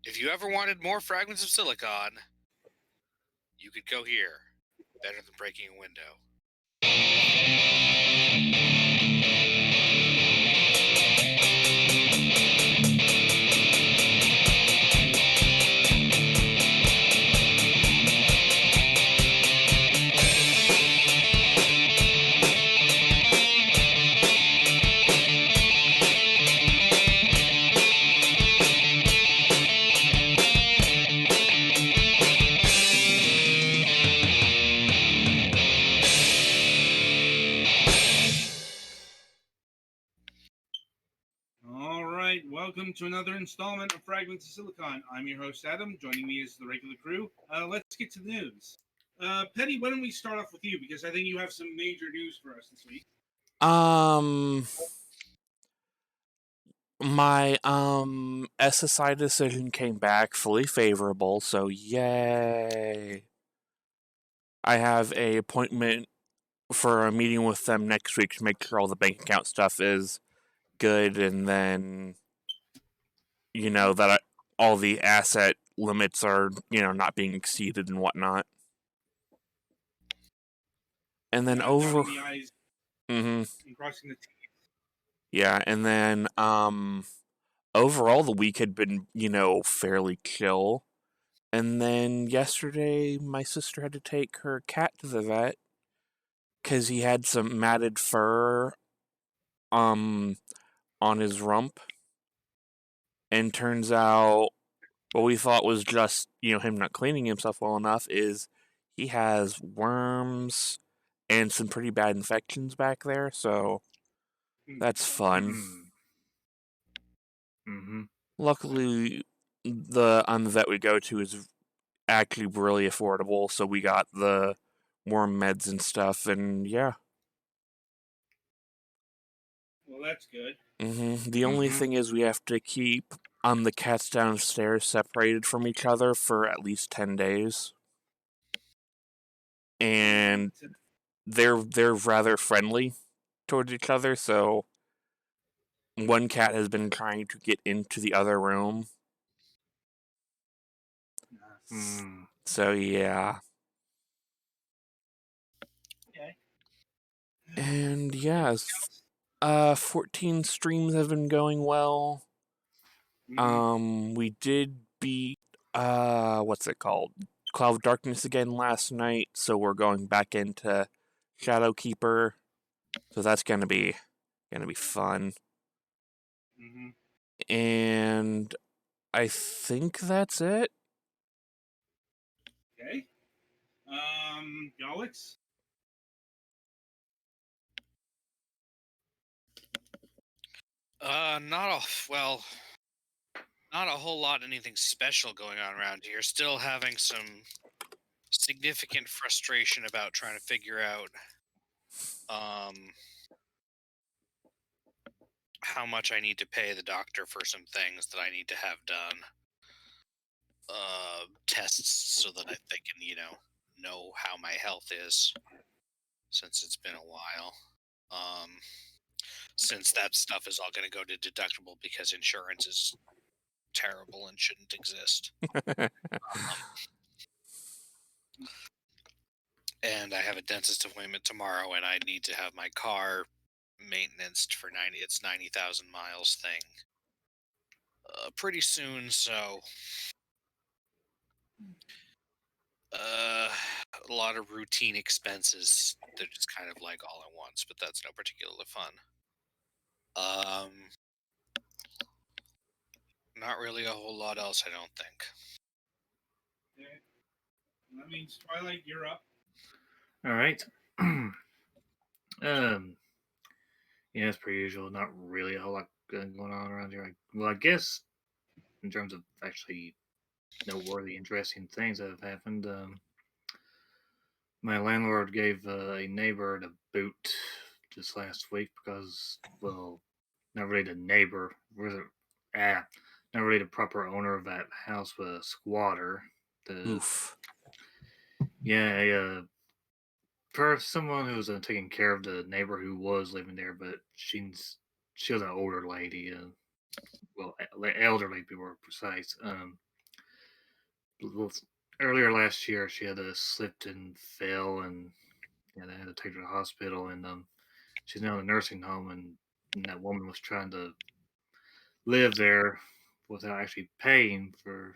If you ever wanted more fragments of silicon, you could go here. Better than breaking a window. Welcome to another installment of Fragments of Silicon. I'm your host, Adam. Joining me is the regular crew. Let's get to the news. Petty, why don't we start off with you? Because I think you have some major news for us this week. My SSI decision came back fully favorable, so yay. I have an appointment for a meeting with them next week to make sure all the bank account stuff is good, and then, that all the asset limits are, not being exceeded and whatnot. And then Dotting the I's and crossing the T's. Yeah, and then, overall the week had been, fairly chill. And then yesterday, my sister had to take her cat to the vet because he had some matted fur on his rump. And turns out what we thought was just, him not cleaning himself well enough is he has worms and some pretty bad infections back there, so that's fun. Luckily, the vet we go to is actually really affordable, so we got the worm meds and stuff, and yeah. Well, that's good. The only thing is we have to keep the cats downstairs separated from each other for at least 10 days. And they're rather friendly towards each other, so one cat has been trying to get into the other room. So yeah. Okay. And yeah, 14 streams have been going well. We did beat what's it called? Cloud of Darkness again last night, so we're going back into Shadowkeeper. So that's gonna be fun. And I think that's it. Okay. Alex? Not a whole lot, anything special going on around here. Still having some significant frustration about trying to figure out how much I need to pay the doctor for some things that I need to have done. Tests so that they can, know how my health is, since it's been a while. Since that stuff is all going to go to deductible because insurance is terrible and shouldn't exist. And I have a dentist appointment tomorrow, and I need to have my car maintenanced for 90,000 miles thing pretty soon, so a lot of routine expenses. They're just kind of like all at once, but that's no particular fun. Not really a whole lot else, I don't think. Okay. That means Twilight, you're up. All right. Yeah, as per usual, not really a whole lot going on around here. I guess in terms of actually noteworthy, interesting things that have happened, my landlord gave a neighbor the boot just last week because, well, not really the neighbor, not really the proper owner of that house, but a squatter. Oof. Yeah, for someone who was taking care of the neighbor who was living there, but she was an older lady, well, elderly to be more precise. earlier last year she had slipped and fell, and they had to take her to the hospital, and she's now in a nursing home, and that woman was trying to live there without actually paying for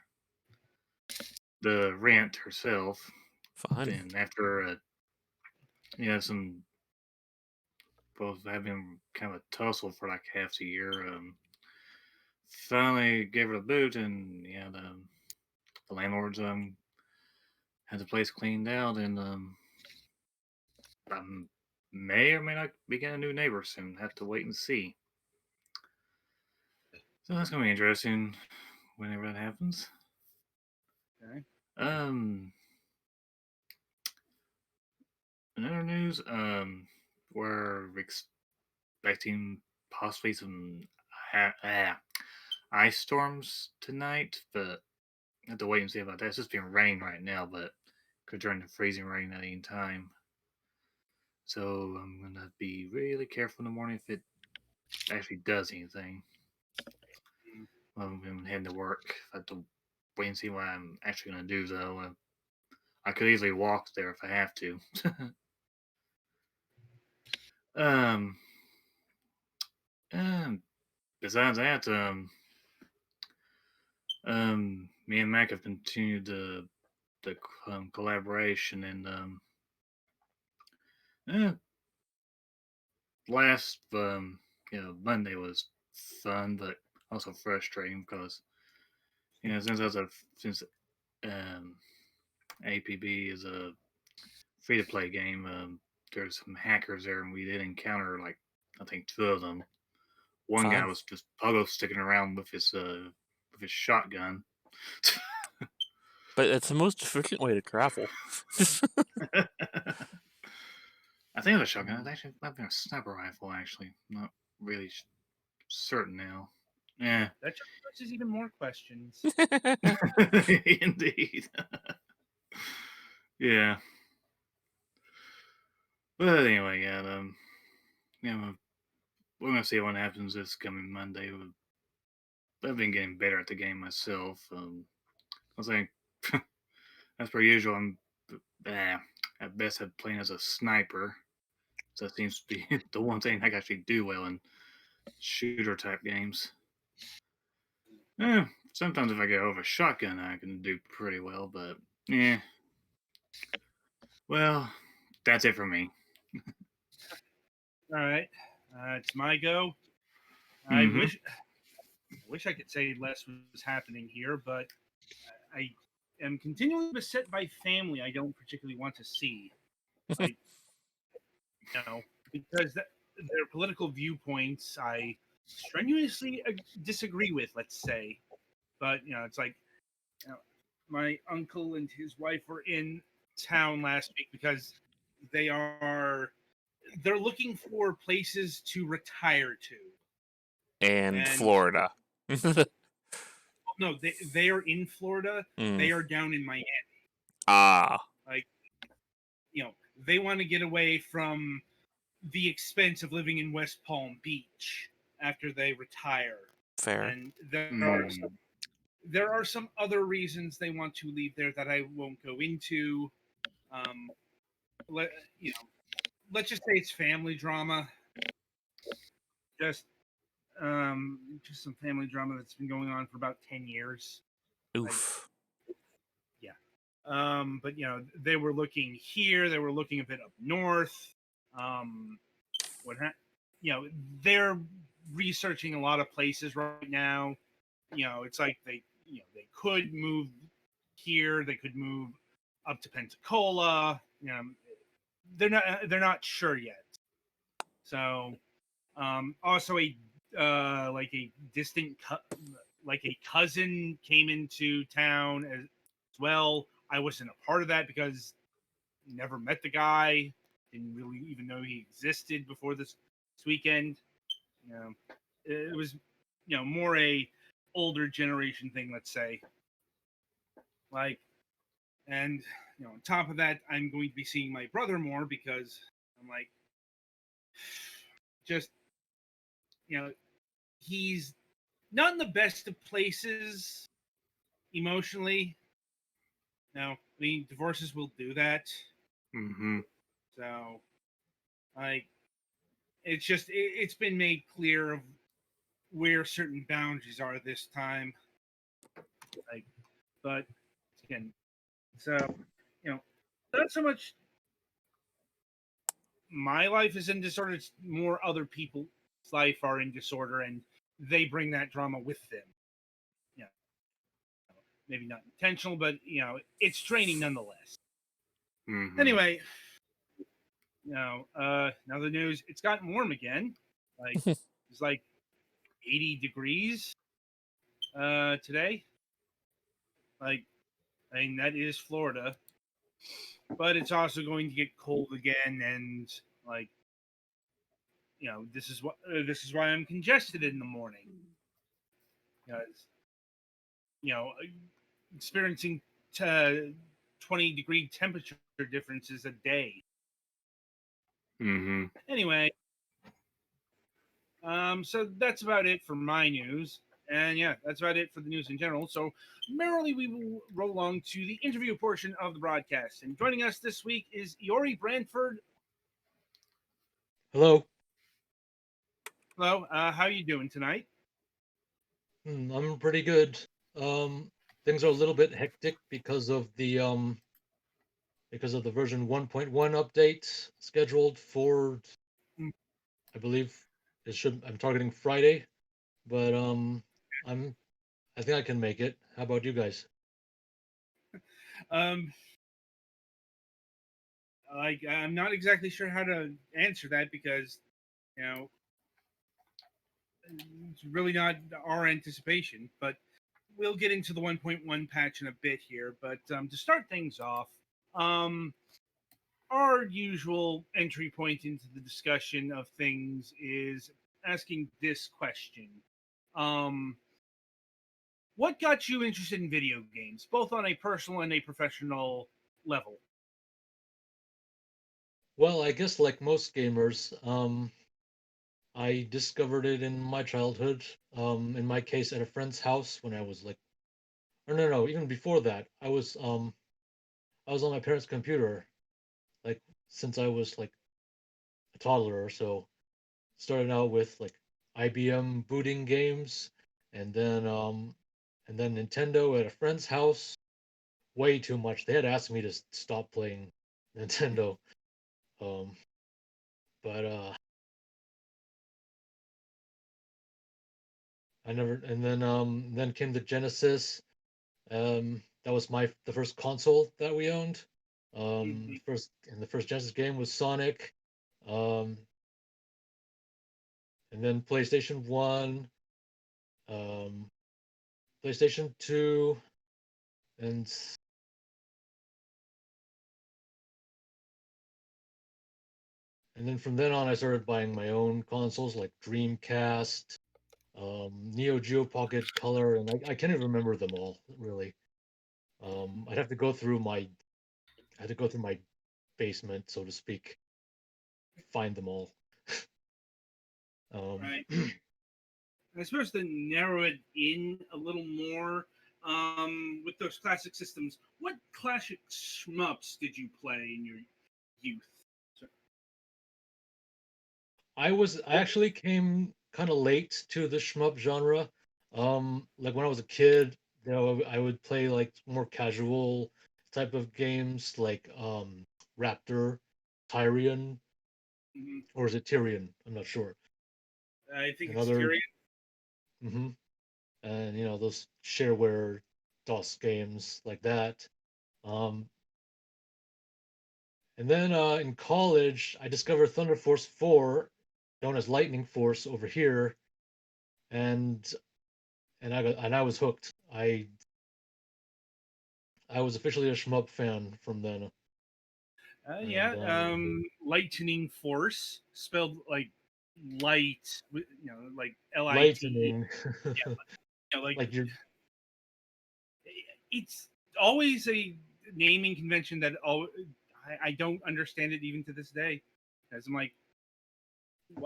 the rent herself. Fun. Then after some both having kind of a tussle for like half the year, finally gave her the boot, and the landlords had the place cleaned out, and I may or may not be getting a new neighbor soon. Have to wait and see. So that's gonna be interesting whenever that happens. Okay. Um, in other news, we're expecting possibly some ice storms tonight, but I have to wait and see about that. It's just been raining right now, but could turn to freezing rain at any time. So I'm gonna be really careful in the morning if it actually does anything. Mm. Well, I'm heading to work. I have to wait and see what I'm actually gonna do though. I could easily walk there if I have to. um, um, besides that, me and Mac have continued the collaboration, and eh, last Monday was fun, but also frustrating because since since um APB is a free to play game, there's some hackers there, and we did encounter like I think two of them. One guy Fun. was just pogo sticking around with his shotgun. But it's the most efficient way to travel. I think it was a shotgun. It actually might have been a sniper rifle. Actually, not really certain now. Yeah, That just raises even more questions. indeed. Yeah, but anyway, yeah, we're gonna see what happens this coming Monday. I've been getting better at the game myself. I think, as per usual, I'm at best at playing as a sniper. So that seems to be the one thing I can actually do well in shooter type games. Yeah, sometimes if I get over a shotgun, I can do pretty well, but yeah. Well, that's it for me. All right, it's my go. I Mm-hmm. wish I could say less was happening here, but I am continually beset by family I don't particularly want to see. Like, because their political viewpoints I strenuously disagree with, let's say. But, it's like, you know, my uncle and his wife were in town last week because they are they're looking for places to retire to. And And Florida. no, they are in Florida. Mm. They are down in Miami. Ah, Like, they want to get away from the expense of living in West Palm Beach after they retire. fair. And Mm. there are some other reasons they want to leave there that I won't go into. Um, let let's just say it's family drama. Just just some family drama that's been going on for about 10 years. Like, Oof. yeah. But they were looking here. They were looking a bit up north. Um, what they're researching a lot of places right now. It's like they could move here. They could move up to Pensacola. They're not sure yet. So, also like a like a cousin came into town as well. I wasn't a part of that because never met the guy. Didn't really even know he existed before this weekend. You know, it was more a older generation thing, let's say. Like, and on top of that, I'm going to be seeing my brother more because I'm like, just he's not in the best of places emotionally. Now, I mean, divorces will do that. Mm-hmm. So, like, it's been made clear of where certain boundaries are this time. Like, but again, so you know, not so much my life is in disorder. It's more other people's life are in disorder, and they bring that drama with them. You know, maybe not intentional, but it's draining nonetheless. Mm-hmm. Anyway, now the news. It's gotten warm again. Like it's like 80 degrees today. Like I mean that is Florida, but it's also going to get cold again, and like this is why I'm congested in the morning because you know experiencing uh, 20-degree temperature differences a day. Mm-hmm. Anyway, so that's about it for my news. And yeah, that's about it for the news in general. So merrily we will roll along to the interview portion of the broadcast. And joining us this week is Iori Branford. Hello. Hello, how are you doing tonight? I'm pretty good. Things are a little bit hectic because of the version 1.1 update scheduled for, Mm. I believe I'm targeting Friday, but I'm I think I can make it. How about you guys? Um, I'm not exactly sure how to answer that because you know it's really not our anticipation. But we'll get into the 1.1 patch in a bit here. But to start things off, um, our usual entry point into the discussion of things is asking this question. Um, what got you interested in video games, both on a personal and a professional level? Well, I guess like most gamers, I discovered it in my childhood. In my case, at a friend's house when I was like, or no, even before that, I was on my parents' computer, like since I was like a toddler or so. Started out with like IBM booting games, and then Nintendo at a friend's house. Way too much. They had asked me to stop playing Nintendo. Um, but I never. And then came the Genesis. That was the first console that we owned. Mhm. The first Genesis game was Sonic. Um, and then PlayStation 1, um, PlayStation 2, and then from then on, I started buying my own consoles like Dreamcast, Neo Geo Pocket Color, and I can't even remember them all really. I'd have to go through my I had to go through my basement, so to speak, find them all. Um, Right. I suppose to narrow it in a little more, with those classic systems, what classic shmups did you play in your youth? So, I actually came kind of late to the shmup genre. Like when I was a kid, I would play like more casual type of games like Raptor, Tyrion, mhm. or is it Tyrion? I'm not sure. I think And it's other, Tyrion. hmm and those shareware DOS games like that. Um, and then in college, I discovered Thunder Force 4, known as Lightning Force over here, and I was hooked. I was officially a shmup fan from then. And Yeah, Lightning Force, spelled like light, like LIT. lightning, Like like you're it's always a naming convention that I don't understand it even to this day. As I'm like,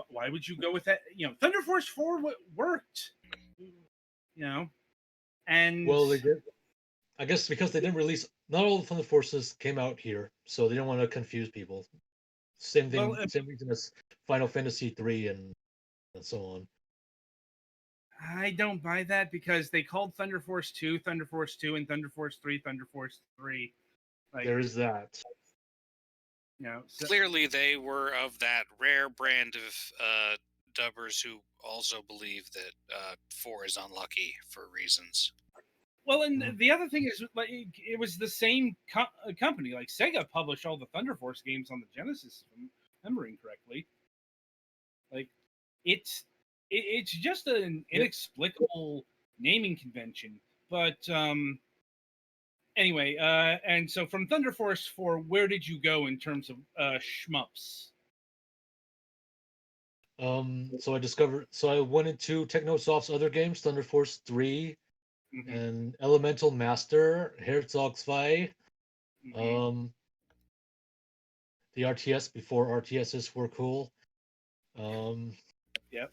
why would you go with that? Thunder Force 4 worked, you know, and well, I guess because they didn't release, not all the Thunder Forces came out here, so they didn't want to confuse people. Same Well, thing, same reason as Final Fantasy 3 and so on. I don't buy that because they called Thunder Force 2 Thunder Force 2 and Thunder Force 3 Thunder Force 3. Like, There is that. So Clearly, they were of that rare brand of dubbers who also believe that 4 is unlucky for reasons. well, and Mhm. the other thing is, like, it was the same company. Like Sega published all the Thunder Force games on the Genesis, if I'm remembering correctly. Like, it's it's just an Yep. inexplicable naming convention. But anyway, and so from Thunder Force 4, where did you go in terms of shmups? So I went into Technosoft's other games, Thunder Force 3 Mm-hmm, and Elemental Master, Herzog 2, mm-hmm, um, the RTS before RTSs were cool. Um, yep.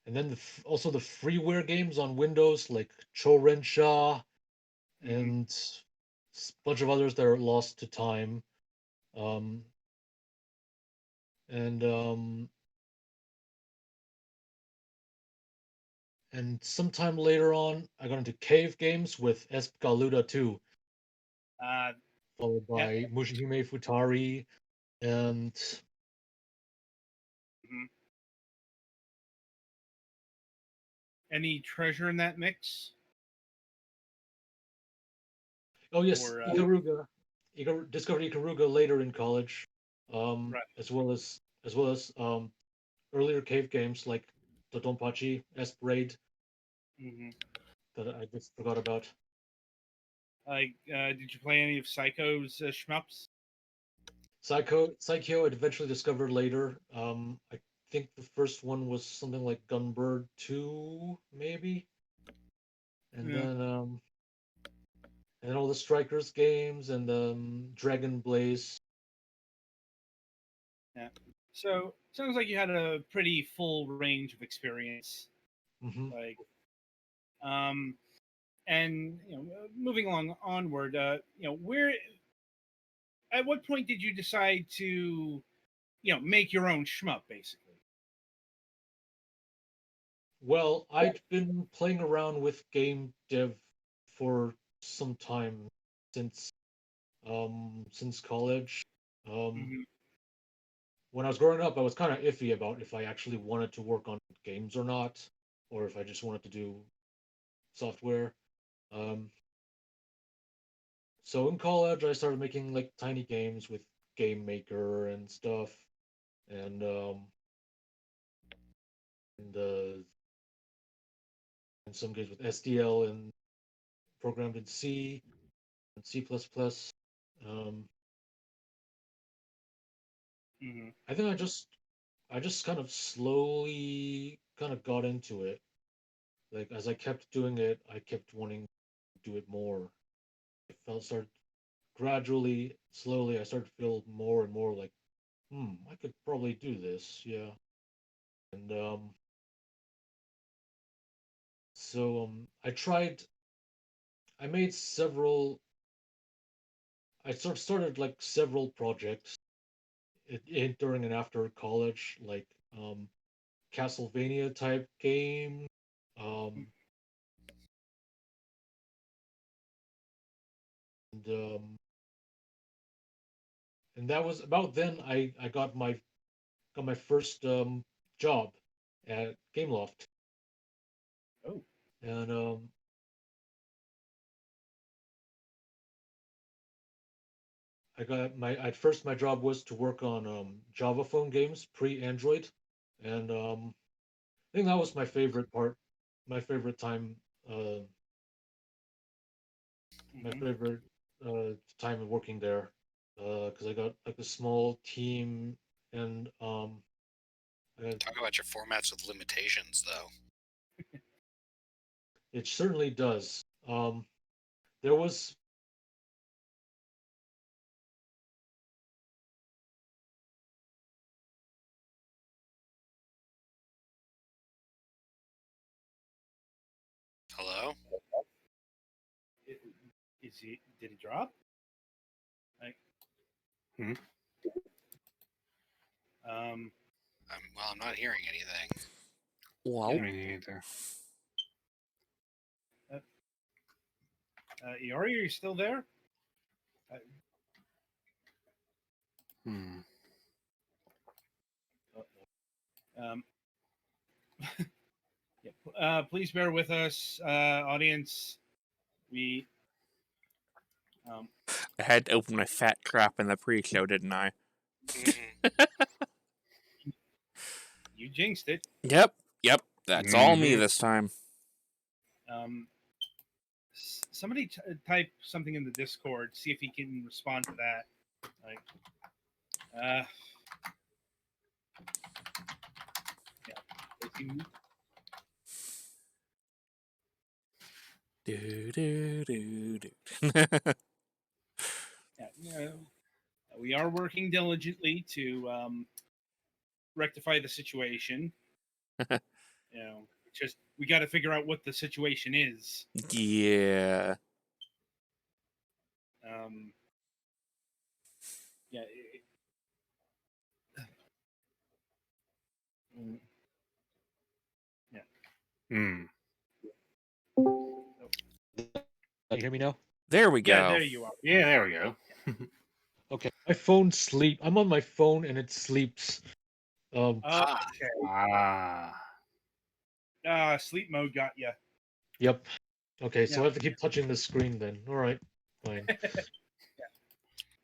and then also the freeware games on Windows like Chorensha Mm-hmm, and a bunch of others that are lost to time. Um, and and sometime later on, I got into cave games with Galuda 2, uh, followed yeah. by Mushihime Futari and Mm-hmm. Any treasure in that mix? oh yes, Or Ikaruga. Discovered Ikaruga later in college, right? as well as earlier cave games like Dodonpachi, Esperade Mm-hmm. that I just forgot about. Like, did you play any of Psycho's shmups? Psycho I eventually discovered later. I think the first one was something like Gunbird 2, maybe, and Yeah. then all the Strikers games and Dragon Blaze. Yeah. So sounds like you had a pretty full range of experience. Hmm. Like, um, and moving along onward, where at what point did you decide to, make your own shmup, basically? Well, I'd been playing around with game dev for some time since since college. Um, Mm-hmm. when I was growing up, I was kind of iffy about if I actually wanted to work on games or not, or if I just wanted to do software. Um, so in college, I started making like tiny games with Game Maker and stuff, and and, uh, and some games with SDL and programmed in C and C++. Um, Mm-hmm. I think I just kind of slowly kind of got into it. Like as I kept doing it, I kept wanting to do it more. I felt start gradually, slowly, I started to feel more and more like, I could probably do this, yeah. And so I made several, I started like several projects during and after college, like Castlevania type game, um, and that was about then I got my first job at Gameloft, Oh. and I got my at first my job was to work on Java phone games pre Android, and I think that was my favorite part, my favorite time, uh, my Mm-hmm. favorite time of working there, because I got like a small team, and I, Talk about your formats with limitations, though. it certainly does. There was Hello? Did he drop? Hmm? I'm not hearing anything. Well, Me neither. Iori, are you still there? Hmm. Um, yeah, please bear with us, audience. We I had to open my fat crap in the pre-show, didn't I? Mhm. you jinxed it. Yep. That's all me Mhm. this time. Somebody type something in the Discord. See if he can respond to that. Like, yeah. Is he- Do. yeah, we are working diligently to rectify the situation. Just we got to figure out what the situation is. Yeah. Yeah. Yeah. Hmm. Can you hear me now? There we Yeah, go. there you are. Yeah, there we go. Okay. My phone sleep. I'm on my phone and it sleeps. Okay. Sleep mode got you. Yep. Okay, so Yeah. I have to keep touching the screen then. All right. Fine.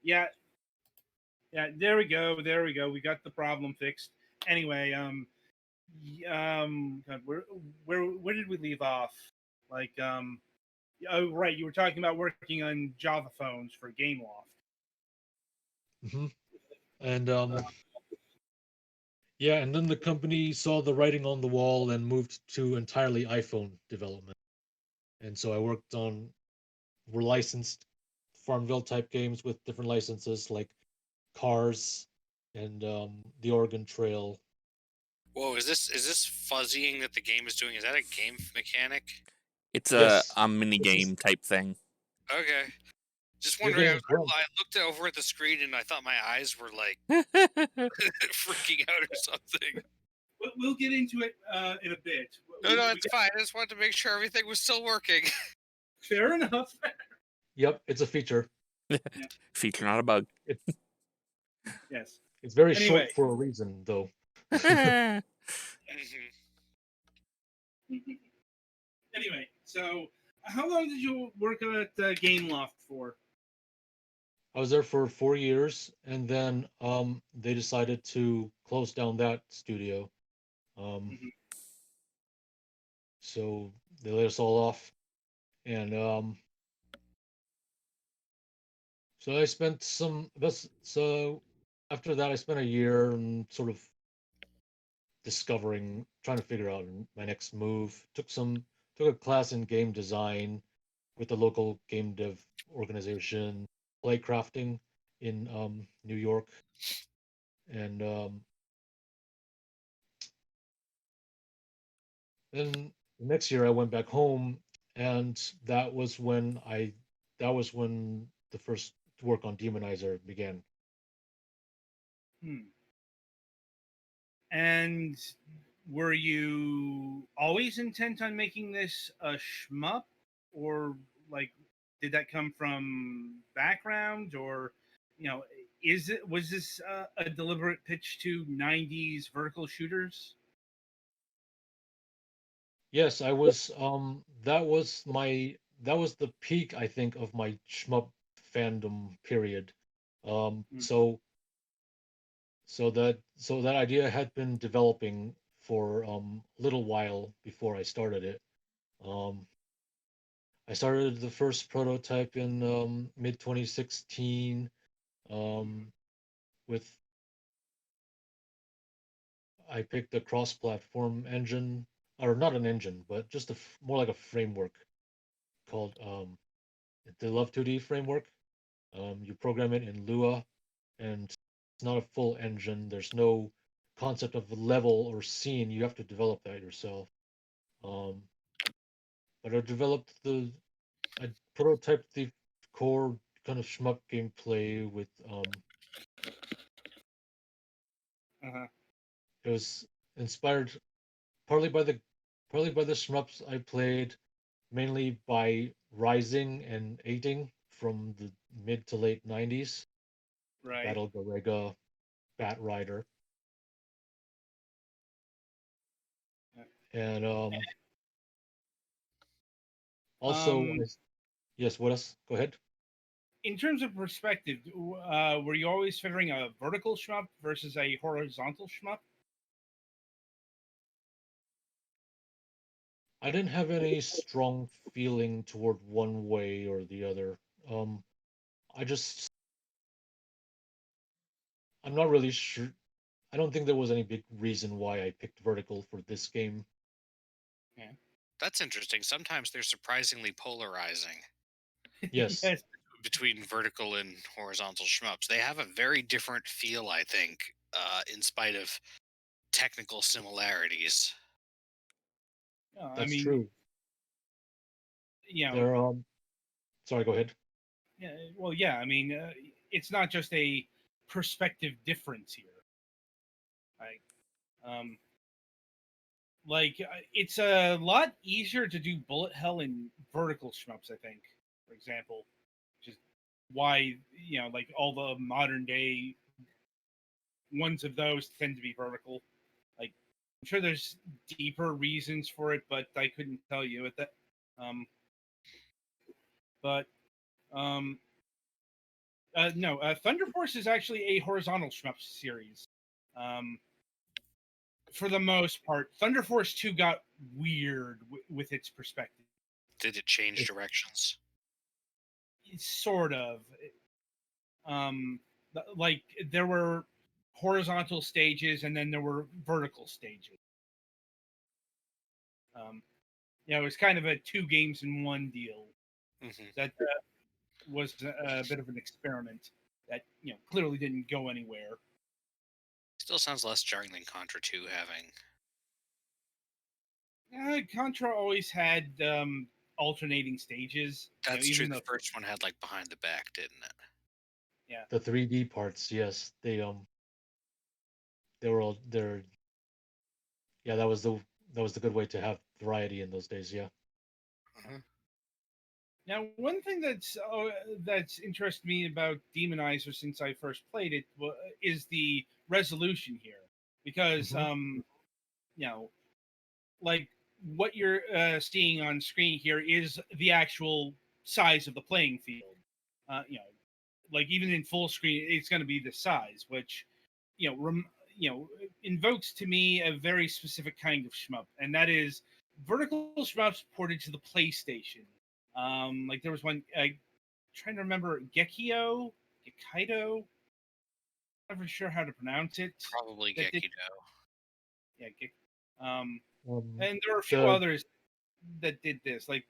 Yeah. Yeah. There we go. There we go. We got the problem fixed. Anyway, God, where did we leave off? Like, oh right, you were talking about working on Java phones for GameLoft. hmm And yeah, and then the company saw the writing on the wall and moved to entirely iPhone development. And so I worked on licensed Farmville type games with different licenses like Cars and the Oregon Trail. Whoa, is this fuzzying that the game is doing? Is that a game mechanic? It's Yes, a mini this is game type thing. Okay. Just you're wondering. getting drunk. I looked over at the screen and I thought my eyes were like freaking out or something. We'll get into it in a bit. No, it's fine. I just wanted to make sure everything was still working. Fair enough. Yep, it's a feature. Feature, not a bug. Yes. It's very Anyway. short for a reason, though. Mhm. Anyway, so how long did you work at GameLoft for? I was there for 4 years, and then they decided to close down that studio. Um, Mhm. so they laid us all off, and so I spent some. So after that, I spent a year and sort of discovering, trying to figure out my next move. Took a class in game design with the local game dev organization, Playcrafting in New York, and then the next year I went back home, and that was when the first work on Demonizer began. Hmm. And were you always intent on making this a shmup, or like did that come from background, or was this a deliberate pitch to '90s vertical shooters? Yes, I was that was the peak, I think, of my shmup fandom period. Um, Hmm. so so that idea had been developing for a little while before I started it. Um, I started the first prototype in mid 2016 um, with I picked a cross-platform engine, or not an engine, but just more like a framework called the Love 2D framework. You program it in Lua, and it's not a full engine. There's no concept of level or scene. You have to develop that yourself. Um, but I prototyped the core kind of shmup gameplay with Uh-huh. it was inspired partly by the partly by the shmups I played, mainly by Rising and 8ing from the mid to late 90s. Right. Battle Garega, Bat Rider, Yeah. and also Um, yes, what else? Go ahead. in terms of perspective, were you always favoring a vertical shmup versus a horizontal shmup? I didn't have any strong feeling toward one way or the other. Um, I just I'm not really sure. I don't think there was any big reason why I picked vertical for this game. Yeah. That's interesting. Sometimes they're surprisingly polarizing Yes, Yes. between vertical and horizontal shmups. They have a very different feel, I think, in spite of technical similarities. I that's mean, true. you know, There sorry, go ahead. yeah, well, yeah. I mean, it's not just a perspective difference here. Like, um, it's a lot easier to do bullet hell in vertical shmups. I think, for example, just why like all the modern day ones of those tend to be vertical. Like, I'm sure there's deeper reasons for it, but I couldn't tell you at that. Um, but um, no, Thunder Force is actually a horizontal shmup series. Um, for the most part, Thunder Force 2 got weird with its perspective. Did it change It, directions? Sort of. Um, like, there were horizontal stages and then there were vertical stages. Um, it was kind of a two games in one deal. Hmm. That was a bit of an experiment that clearly didn't go anywhere. Still sounds less jarring than Contra 2 having. Contra always had alternating stages. That's true. Even The the first one had like behind the back, didn't it? yeah, the 3D parts, yes, they were all they're yeah, that was the good way to have variety in those days, yeah. Uh-huh. now one thing that's interested me about Demonizer since I first played it is the resolution here, because Hmm. you know like what you're seeing on screen here is the actual size of the playing field. Like even in full screen, it's going to be the size, which you know, rem, invokes to me a very specific kind of shmup, and that is vertical shmups ported to the PlayStation. Like there was one, trying to remember, Gekaido. Never sure how to pronounce it. Probably That did, Gekido. yeah, um, Um, and there were a few the others that did this. Like,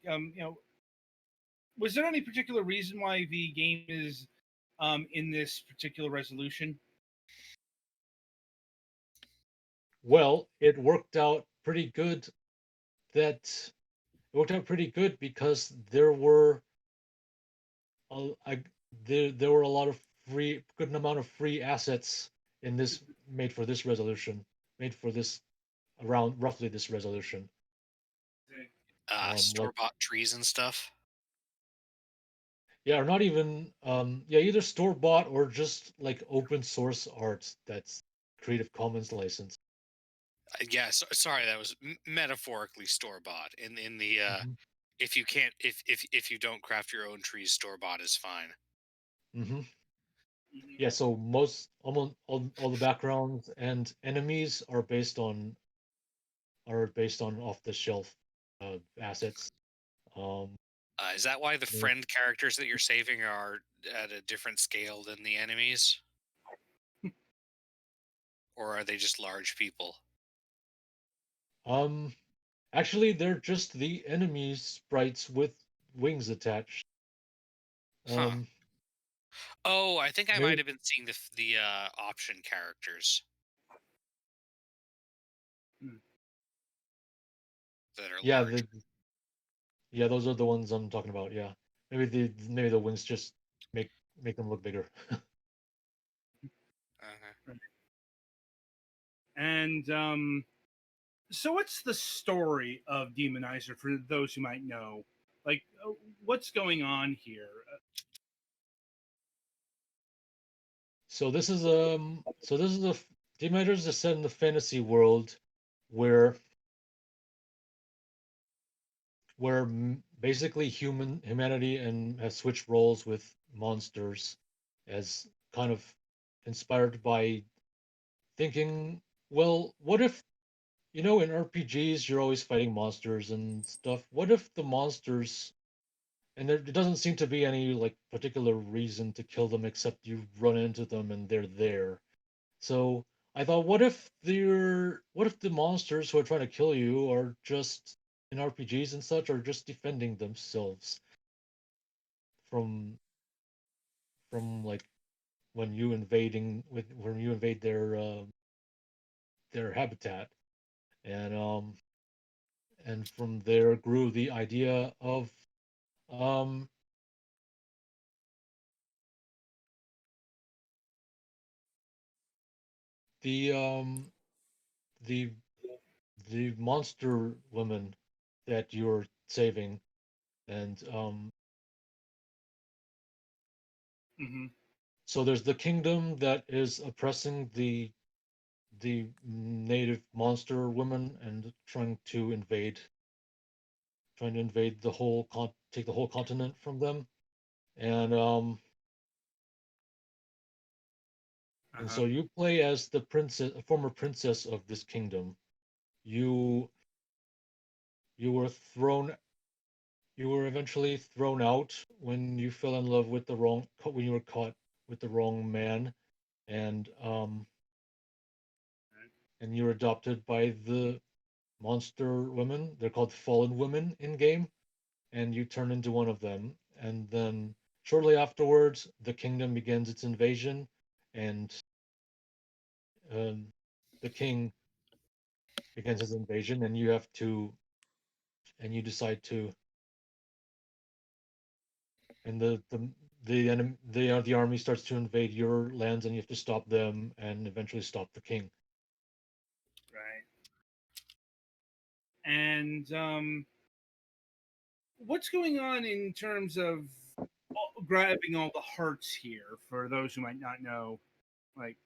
was there any particular reason why the game is in this particular resolution? well, it worked out pretty good that it worked out pretty good because a, I, there were a lot of good amount of free assets in this made for this resolution, made for this around roughly this resolution. Like Store-bought trees and stuff. yeah, or not even yeah, either store bought or just like open source art that's Creative Commons license. Yeah, sorry, that was metaphorically store-bought. In the Hmm. if you can't if you don't craft your own trees, store-bought is fine. Hmm. Mhm. Yeah, so most almost all the backgrounds and enemies are based on off the shelf assets. Um, Is that why the yeah. friend characters that you're saving are at a different scale than the enemies, or are they just large people? um, Actually, they're just the enemy sprites with wings attached. Huh. Um, Oh, I think I might maybe have been seeing the option characters Mm. that are yeah, large. yeah, those are the ones I'm talking about. Yeah, maybe the wings just make them look bigger. Uh-huh. And so, what's the story of Demonizer for those who might know? Like, what's going on here? This is a Demonizer is set in the fantasy world where basically humanity and has switched roles with monsters, as kind of inspired by thinking, well, what if, in RPGs you're always fighting monsters and stuff. What if the monsters, and there doesn't seem to be any like particular reason to kill them except you run into them and they're there. So I thought, what if the monsters who are trying to kill you are just in RPGs and such are just defending themselves from like when you invade their habitat, and from there grew the idea of um the the the monster woman that you're saving, and Mm-hmm. so there's the kingdom that is oppressing the native monster woman and trying to invade take the whole continent from them, and Uh-huh. so you play as the princess, a former princess of this kingdom. You you were thrown you were eventually thrown out when you fell in love with when you were caught with the wrong man, and you were adopted by the monster women. They're called fallen women in game, and you turn into one of them. And then shortly afterwards, the kingdom begins its invasion, and um, the king begins his invasion, and you decide to, and the army starts to invade your lands, and you have to stop them and eventually stop the king. Right. And what's going on in terms of grabbing all the hearts here? For those who might not know, like,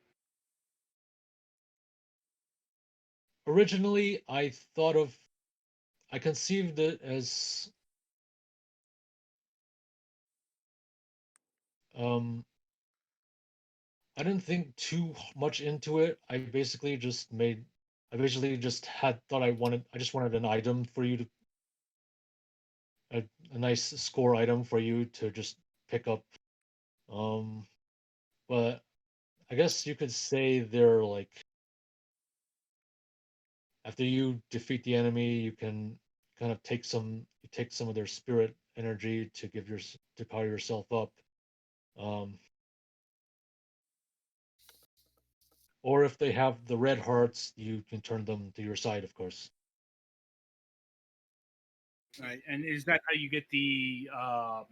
Originally, I conceived it as um, I didn't think too much into it. I basically just I just wanted an item for you to, a nice score item for you to just pick up. Um, but I guess you could say they're like, after you defeat the enemy, you can kind of take some of their spirit energy to to power yourself up. Um, or if they have the red hearts, you can turn them to your side, of course. right? And is that how you get the I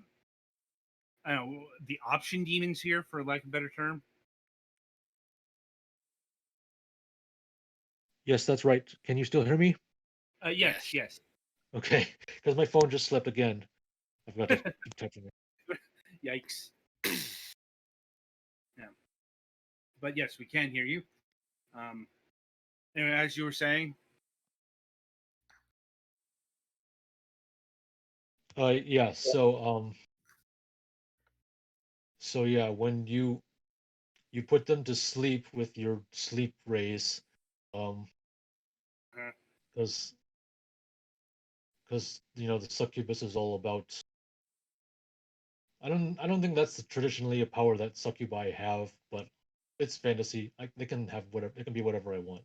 don't know, the option demons here, for lack of a better term? Yes, that's right. Can you still hear me? Yes, Yes. yes. Okay, because my phone just slept again. I've got to keep touching it. Yikes. Yeah. But yes, we can hear you. Um, anyway, as you were saying, Yeah. So yeah, when you put them to sleep with your sleep rays, um, uh, because the succubus is all about. I don't think that's traditionally a power that succubi have, but it's fantasy. They can have whatever. They can be whatever I want.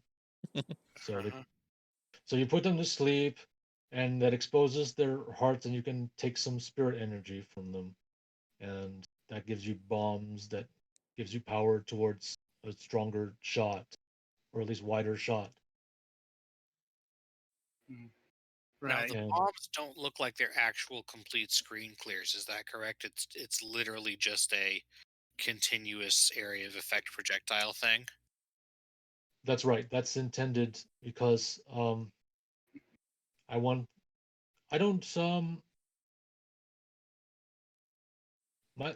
So uh-huh. you put them to sleep, and that exposes their hearts, and you can take some spirit energy from them, and that gives you bombs that gives you power towards a stronger shot, or at least wider shot. Mm. Now Right. the And bombs don't look like they're actual complete screen clears. Is that correct? It's literally just a continuous area of effect projectile thing. that's right. That's intended because I want I don't my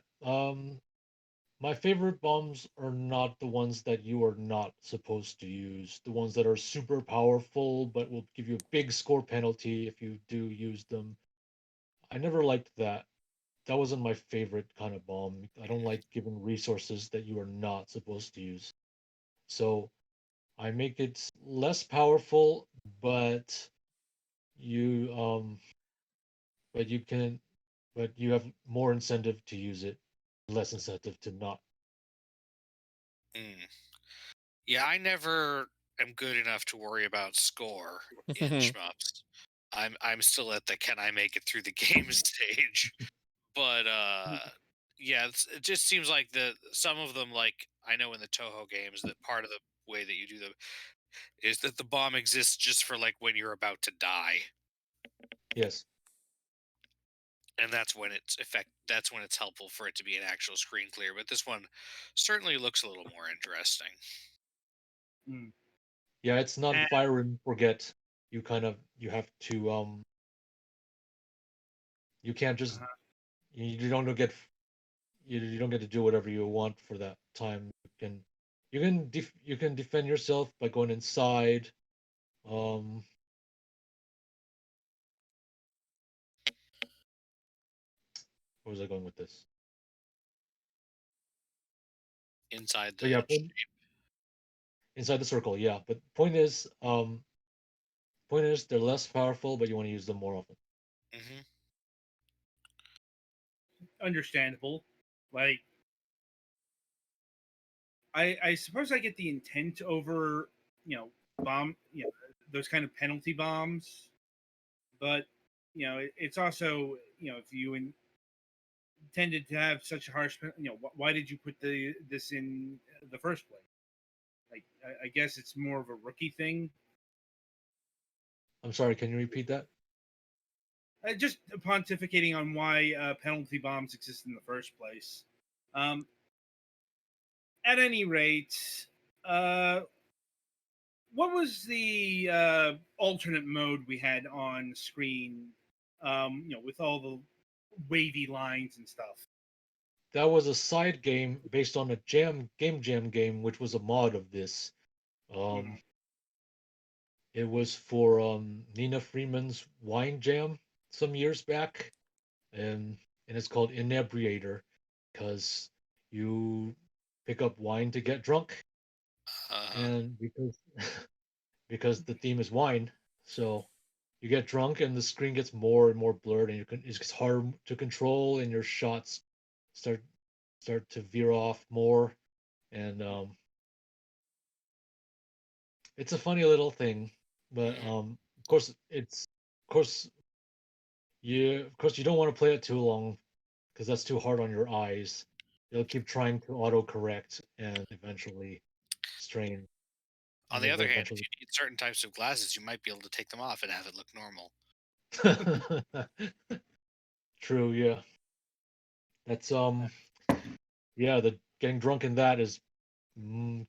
my favorite bombs are not the ones that you are not supposed to use. The ones that are super powerful but will give you a big score penalty if you do use them. I never liked that. That wasn't my favorite kind of bomb. I don't like giving resources that you are not supposed to use. So I make it less powerful, but you but you can but you have more incentive to use it, less incentive to not. Mm. Yeah, I never am good enough to worry about score in shmups. I'm still at the can I make it through the game stage. But yeah, it just seems like some of them, like I know in the Toho games, that part of the way that you do them is that the bomb exists just for like when you're about to die, Yes. and that's when it's helpful for it to be an actual screen clear. But this one certainly looks a little more interesting. Mm. Yeah, it's not And, fire and forget. You have to you can't just uh, you don't get you don't get to do whatever you want for that time. You can defend yourself by going inside. Um, where was I going with this? Inside But the yeah, inside the circle, yeah. But point is they're less powerful, but you want to use them more often. hmm understandable. Like, I suppose I get the intent over, bomb, those kind of penalty bombs, but it's also, if you intended to have such a harsh, why did you put this in the first place? Like, I guess it's more of a rookie thing. I'm sorry, can you repeat that? Just pontificating on why penalty bombs exist in the first place. Um, at any rate, uh, what was the alternate mode we had on screen? With all the wavy lines and stuff. That was a side game based on a jam game, which was a mod of this. Um, Mhm. it was for Nina Freeman's Wine Jam some years back, and it's called Inebriator because you pick up wine to get drunk, uh, and because the theme is wine, so you get drunk and the screen gets more and more blurred, and it's harder to control, and your shots start start to veer off more, and it's a funny little thing, but mhm. of course you don't want to play it too long because that's too hard on your eyes. You'll keep trying to autocorrect and eventually strain, On and the it will other hand, if eventually. you need certain types of glasses, you might be able to take them off and have it look normal. True, yeah. That's yeah, the getting drunk in that is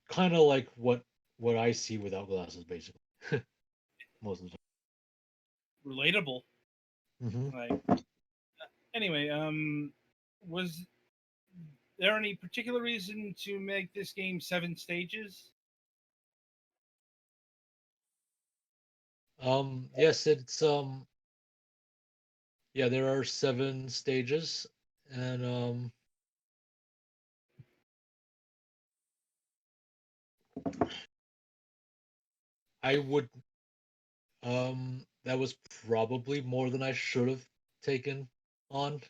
kind of like what I see without glasses, basically, most of the Relatable. time. Like, anyway, was there any particular reason to make this game 7 stages? Yes, it's yeah, there are 7 stages, and I would that was probably more than I should have taken on.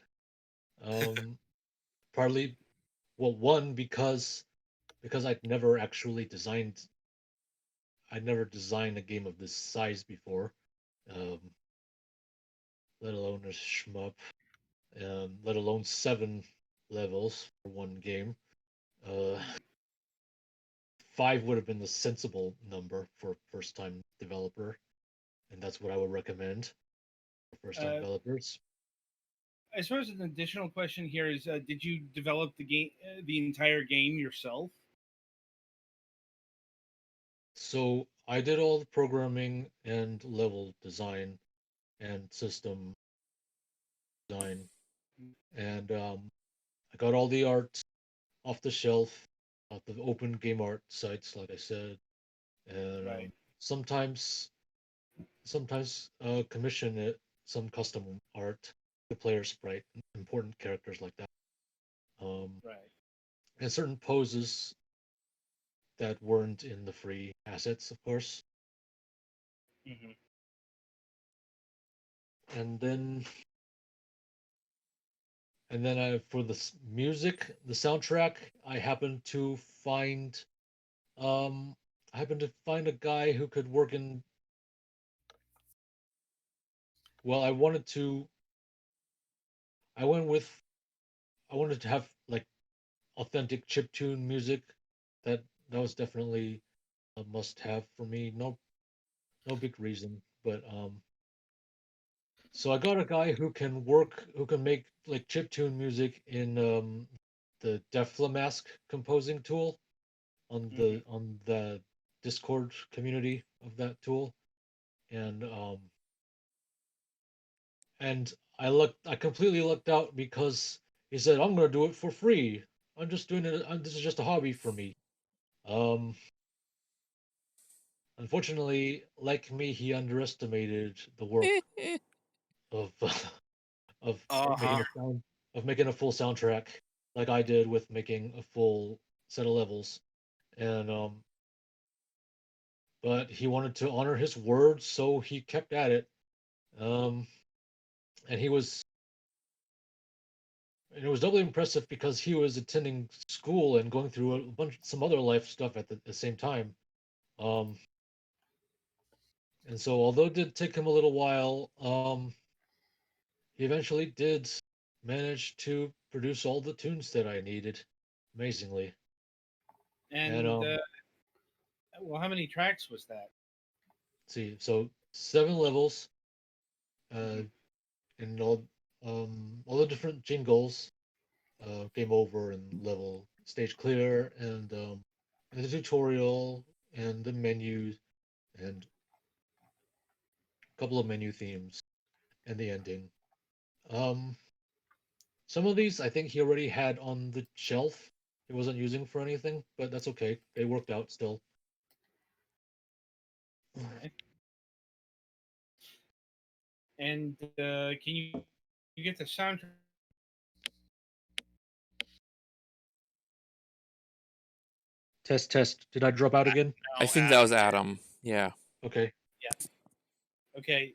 Um, Partly, well, one because I'd never designed a game of this size before, um, let alone a shmup, let alone 7 levels for one game. Uh, 5 would have been the sensible number for a first time developer, and that's what I would recommend. first-time Uh, developers. I suppose an additional question here is: did you develop the game, the entire game yourself? So I did all the programming and level design and system design, and I got all the art off the shelf, off the open game art sites, like I said, and Right. sometimes commission it some custom art, the player sprite, important characters like that, Right. and certain poses that weren't in the free assets, of course. Mm-hmm. And then for the music, the soundtrack, um I happened to find a guy who could work in. Well, I went with I wanted to have like authentic chiptune music. That was definitely a must have for me. No big reason, but so I got a guy who can make like chiptune music in the Deflamask composing tool Mm-hmm. on the Discord community of that tool, and I completely lucked out because he said I'm going to do it for free. I'm just doing it. This is just a hobby for me. Um, Unfortunately, like me, he underestimated the work of of Uh-huh. making a full soundtrack, like I did with making a full set of levels. And but he wanted to honor his word, so he kept at it. Um, and it was doubly impressive because he was attending school and going through some other life stuff at the same time. Um, and so although it did take him a little while, he eventually did manage to produce all the tunes that I needed, amazingly. And And well, how many tracks was that? see, so 7 levels, uh, Mm-hmm. and all the different jingles, game over and level stage clear, and the tutorial and the menus and a couple of menu themes and the ending. Um, some of these I think he already had on the shelf. He wasn't using for anything, but that's okay. They worked out still. Okay. And can you get the soundtrack? Test, test. Did I drop out again? I No, think that Adam was did. Adam. Yeah. Okay. Yeah. Okay.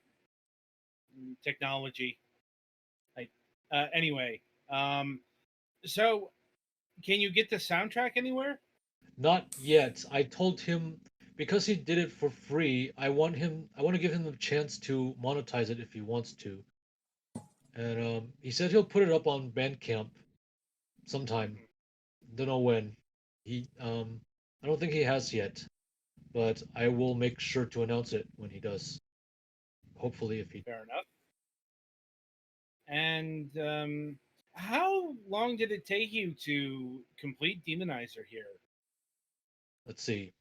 Technology. Like, anyway, um, so can you get the soundtrack anywhere? Not yet. I told him because he did it for free, I want to give him the chance to monetize it if he wants to. And he said he'll put it up on Bandcamp sometime. Mhm. Don't know when. I don't think he has yet, but I will make sure to announce it when he does. Hopefully if he Fair enough. And how long did it take you to complete Demonizer here? let's see.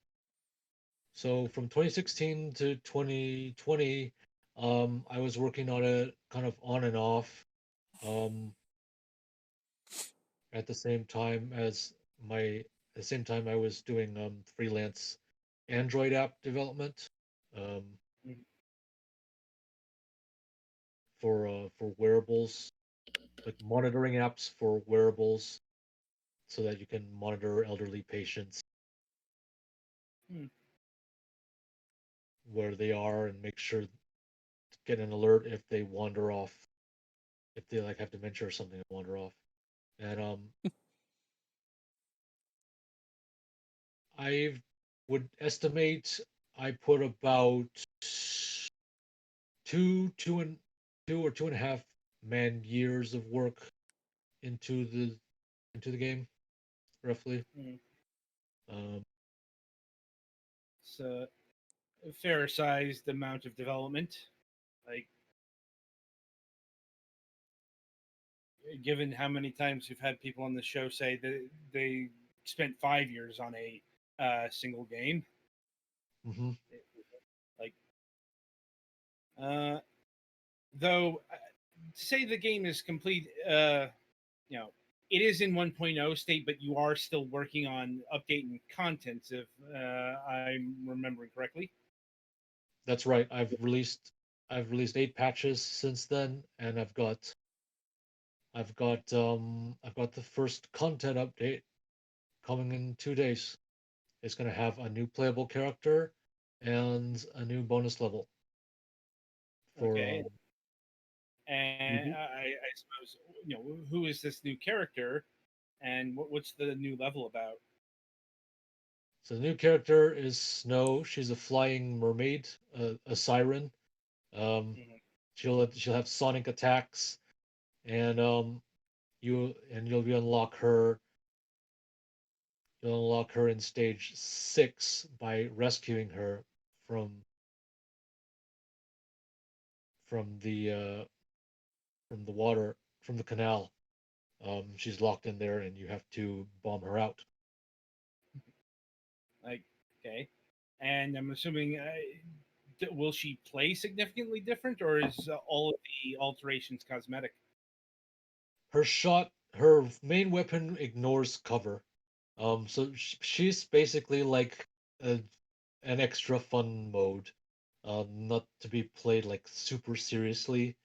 So from 2016 to 2020, I was working on it kind of on and off. Um, at the same time as my at the same time I was doing freelance Android app development um, Mhm. for wearables, like monitoring apps for wearables, so that you can monitor elderly patients Hmm. where they are and make sure to get an alert if they wander off, if they like have dementia or something and wander off. And I would estimate I put about two, two and 2 or 2.5 man years of work into the game, roughly. Hmm. Um, It's a fair sized amount of development. Like, given how many times we've had people on the show say that they spent 5 years on a single game, Hmm. like uh, though to say the game is complete, you know, it is in 1.0 state, but you are still working on updating contents, if I'm remembering correctly. That's right. I've released 8 patches since then, and I've got the first content update coming in 2 days. It's going to have a new playable character and a new bonus level for Okay, and mhm. I suppose, who is this new character, and what's the new level about? So the new character is Snow. She's a flying mermaid, a siren. Um, Mhm. she'll have sonic attacks, and you'll be unlock her. You'll unlock her in stage 6 by rescuing her from from the uh, from the water from the canal. She's locked in there, and you have to bomb her out. Like, okay, and I'm assuming, will she play significantly different, or is all of the alterations cosmetic? Her main weapon ignores cover. So she's basically like a, an extra fun mode, not to be played like super seriously.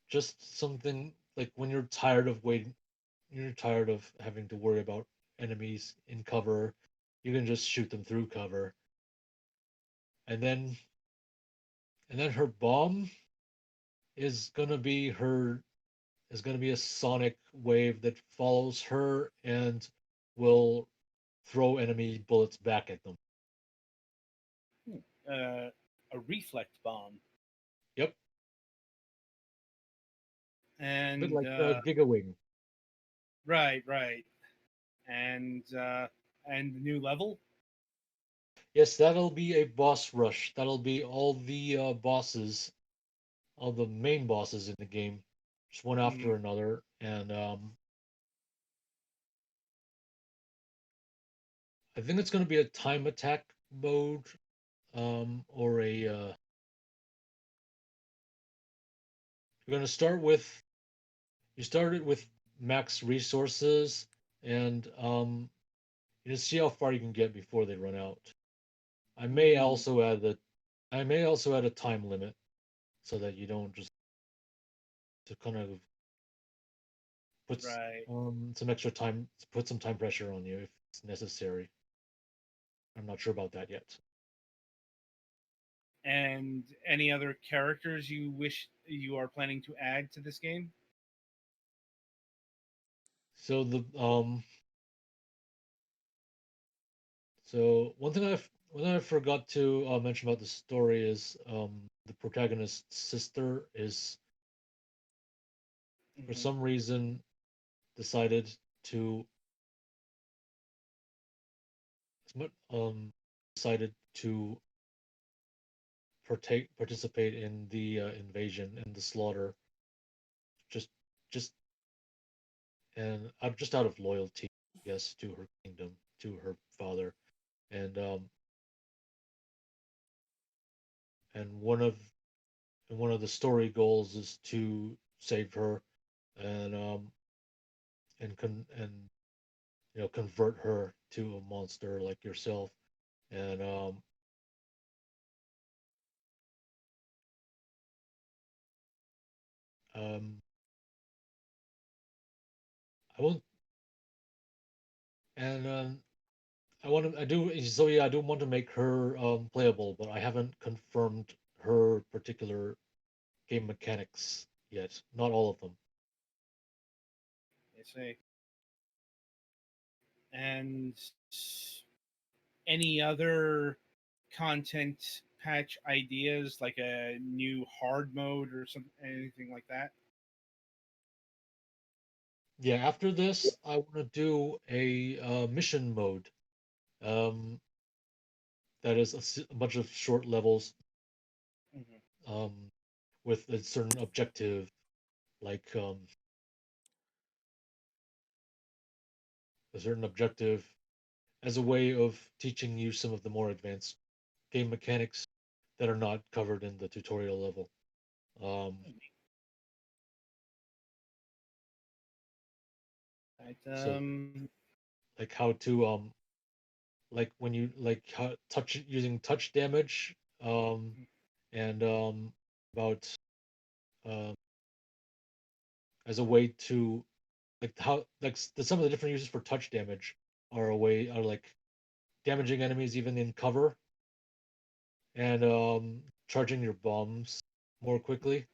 Just something like when you're tired of having to worry about enemies in cover, you can just shoot them through cover. And then her bomb is gonna be her is gonna be a sonic wave that follows her and will throw enemy bullets back at them. Uh, a reflect bomb, Yep, a bit and like Giga Wing. right, right, and the new level. Yes, that'll be a boss rush. That'll be all the all the main bosses in the game, just one after Mhm. another. And I think it's going to be a time attack mode, or a. You're going to start with you started with max resources, and you just see how far you can get before they run out. I may Mm, also add the I may also add a time limit so that you don't just to kind of puts right. some extra time put some time pressure on you if it's necessary. I'm not sure about that yet. And any other characters you wish you are planning to add to this game? So one thing I forgot to mention about the story is the protagonist's sister is for Mhm. some reason decided to decided to participate in the invasion and the slaughter just just and just out of loyalty, yes, to her kingdom, to her father, and and one of the story goals is to save her and and convert her to a monster like yourself, and um I won't and I do so yeah, I do want to make her playable, but I haven't confirmed her particular game mechanics yet. Not all of them. I say. And any other content patch ideas, like a new hard mode or something, anything like that? Yeah, after this, I want to do a mission mode. Um, that is a bunch of short levels, Mhm. um, with a certain objective, like a certain objective as a way of teaching you some of the more advanced game mechanics that are not covered in the tutorial level. Um, Right. so like how to like when you like how touch using touch damage and about um as a way to like how like some of the different uses for touch damage are like damaging enemies even in cover and charging your bombs more quickly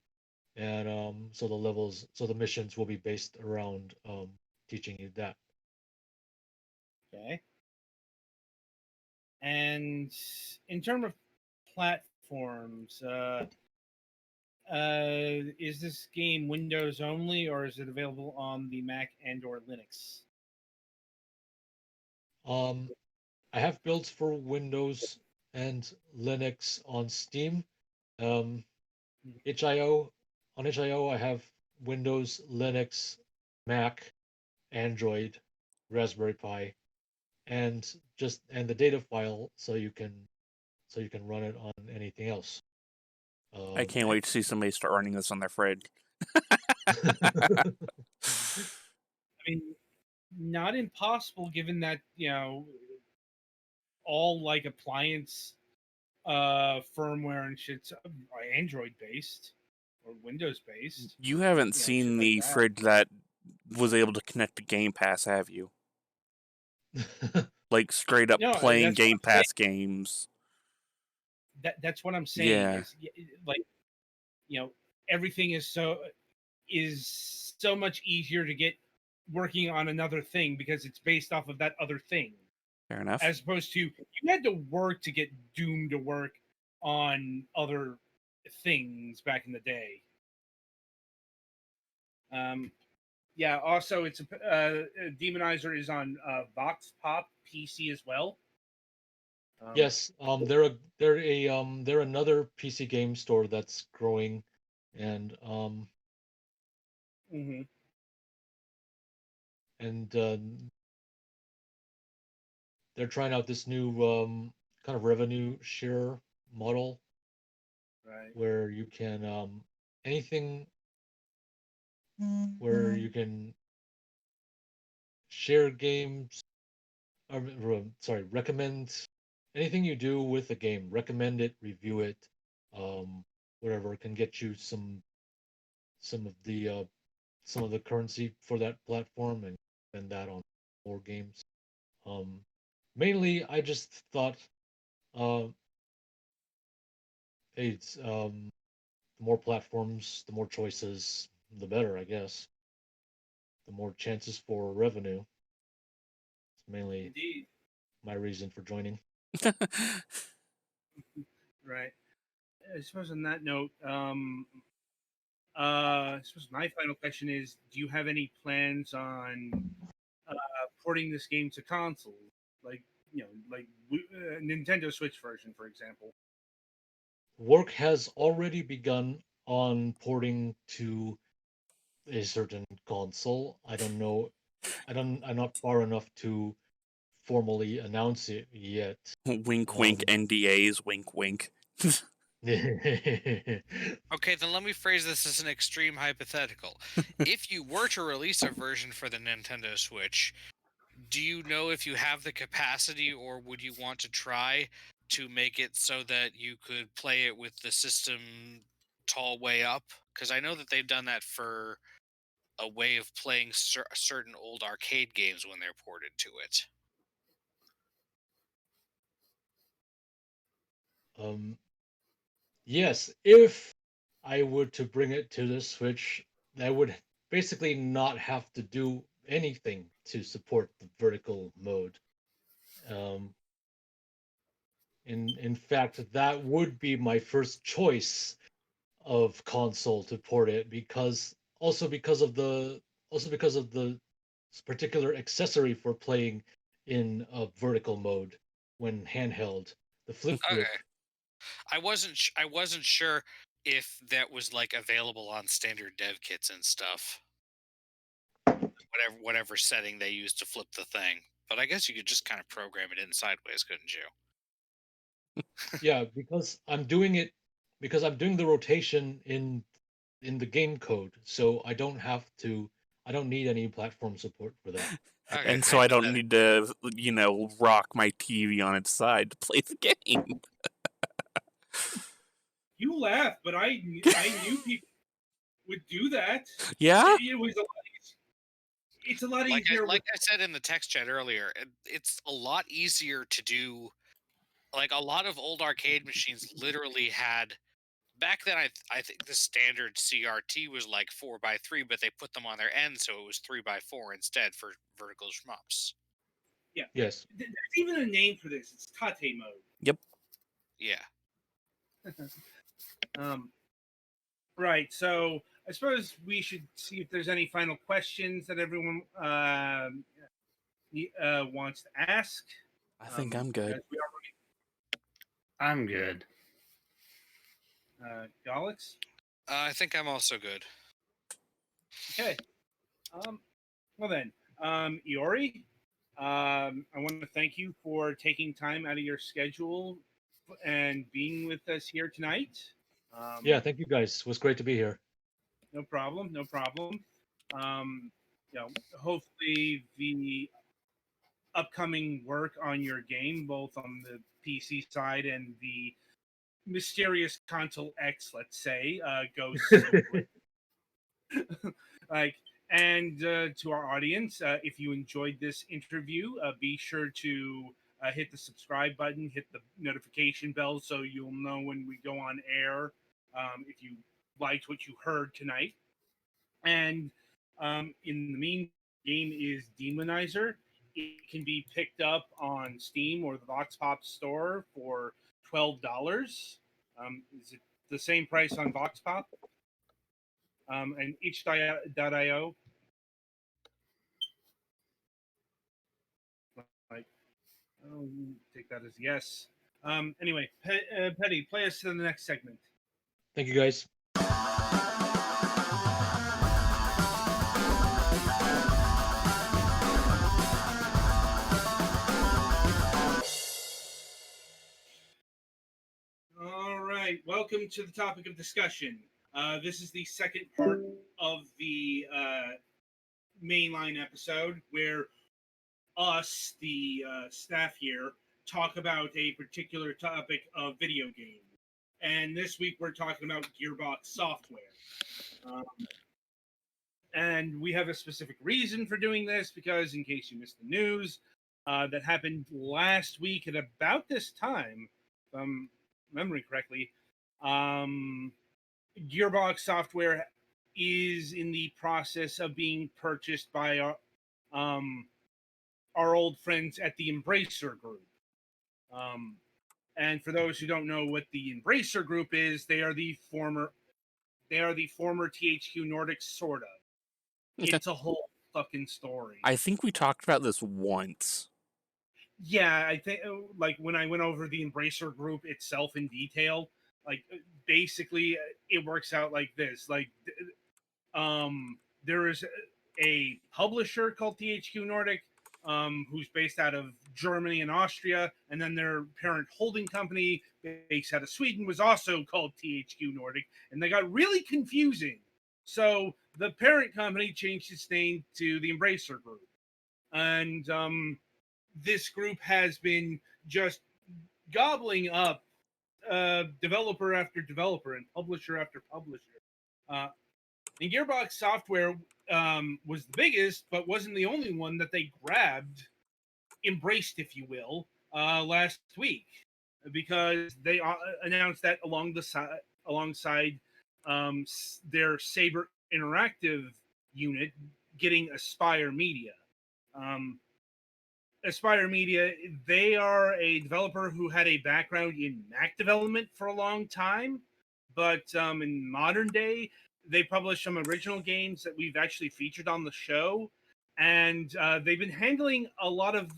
and so the missions will be based around teaching you that. Okay. And in terms of platforms, is this game Windows only, or is it available on the Mac and/or Linux? um I have builds for Windows and Linux on Steam. um HIO on HIO I have Windows, Linux, Mac, Android, Raspberry Pi, and the data file so you can run it on anything else. I can't Okay. wait to see somebody start running this on their fridge. I mean, not impossible given that, all like appliance firmware and shit's Android based or Windows based, You haven't shit seen like the that. fridge that was able to connect to Game Pass, have you? Like straight up No, playing that's what Game I'm saying. Pass games. That's what I'm saying Yeah, is like, you know everything is so much easier to get working on another thing because it's based off of that other thing, fair enough. as opposed to you had to work to get Doom to work on other things back in the day. Um, yeah. Also, it's Demonizer is on Vox Pop PC as well. Yes, they're another PC game store that's growing, and Mhm. and they're trying out this new kind of revenue share model Right. where you can anything where you can share games sorry, recommend anything you do with a game, recommend it, review it, um, whatever can get you some of the uh, some of the currency for that platform and spend that on more games. Um, Mainly, I just thought, uh, hey, it's the more platforms, the more choices, the better, I guess. The more chances for revenue. It's mainly Indeed. my reason for joining. Right. I suppose on that note, I suppose my final question is: do you have any plans on porting this game to consoles, like like Nintendo Switch version, for example? Work has already begun on porting to a certain console. I don't know. I'm not far enough to formally announce it yet. Wink, wink, Um, NDAs, wink, wink. Okay, then let me phrase this as an extreme hypothetical. If you were to release a version for the Nintendo Switch, do you know if you have the capacity, or would you want to try to make it so that you could play it with the system tall way up? Because I know that they've done that for a way of playing certain old arcade games when they're ported to it. um, yes, if I were to bring it to the Switch, I would basically not have to do anything to support the vertical mode. Um, in fact, that would be my first choice of console to port it because because of the particular accessory for playing in a vertical mode when handheld, the flip grip. Okay, I wasn't sure if that was like available on standard dev kits and stuff. whatever setting they use to flip the thing. But I guess you could just kind of program it in sideways, couldn't you? Yeah, because I'm doing the rotation in the game code, so I don't need any platform support for that. Okay, And so I so don't need to, rock my TV on its side to play the game. You laugh, but I knew people would do that. Yeah? It was a lot. It's a lot like easier. I said in the text chat earlier, it's a lot easier to do. Like a lot of old arcade machines literally had back then. I think the standard CRT was like 4x3, but they put them on their end, so it was 3x4 instead for vertical shmups. Yeah. Yes. There's even a name for this. It's tate mode. Yep. Yeah. Right. So I suppose we should see if there's any final questions that everyone wants to ask. I think I'm good. As we I'm good. Galix? I think I'm also good. Okay. Well then, Iori, I want to thank you for taking time out of your schedule and being with us here tonight. Yeah, thank you guys. It was great to be here. No problem. No problem. Hopefully the upcoming work on your game, both on the PC side and the mysterious console X, let's say, goes smoothly. To our audience, if you enjoyed this interview, be sure to hit the subscribe button, hit the notification bell so you'll know when we go on air. If you liked what you heard tonight, and in the meantime, the game is Demonizer. It can be picked up on Steam or the Vox Pop store for $12. Is it the same price on Vox Pop? And itch.io. Like, I'll take that as yes. Anyway, Petty, play us to the next segment. Thank you guys. All right, welcome to the topic of discussion. This is the second part of the mainline episode where us, the staff here, talk about a particular topic of video games. And this week we're talking about Gearbox software. And we have a specific reason for doing this because, in case you missed the news, that happened last week at about this time, if I'm remembering correctly, Gearbox software is in the process of being purchased by our old friends at the Embracer Group. And for those who don't know what the Embracer Group is, they are the former THQ Nordic, sort of. It's a whole fucking story. I think we talked about this once. Yeah, I think like when I went over the Embracer Group itself in detail, like basically it works out like this. Like there is a publisher called THQ Nordic, who's based out of Germany and Austria, and then their parent holding company based out of Sweden was also called THQ Nordic, and they got really confusing. So the parent company changed its name to the Embracer Group, and this group has been just gobbling up developer after developer and publisher after publisher. And Gearbox Software was the biggest, but wasn't the only one that they grabbed, embraced, if you will, last week, because they announced that alongside their Saber Interactive unit getting Aspire Media. Aspire Media, they are a developer who had a background in Mac development for a long time, but in modern day, they publish some original games that we've actually featured on the show, and they've been handling a lot of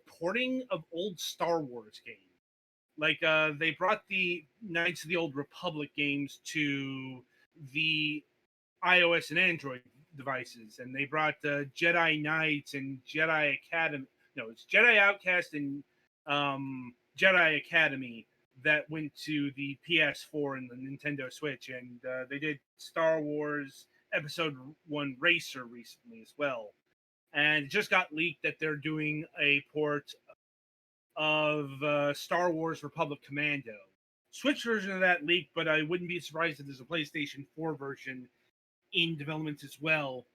porting of old Star Wars games. Like they brought the Knights of the Old Republic games to the iOS and Android devices, and they brought Jedi Knights and Jedi Academy. No, it's Jedi Outcast and Jedi Academy that went to the PS4 and the Nintendo Switch, and they did Star Wars Episode 1 Racer recently as well. And it just got leaked that they're doing a port of Star Wars Republic Commando. Switch version of that leaked, but I wouldn't be surprised if there's a PlayStation 4 version in development as well.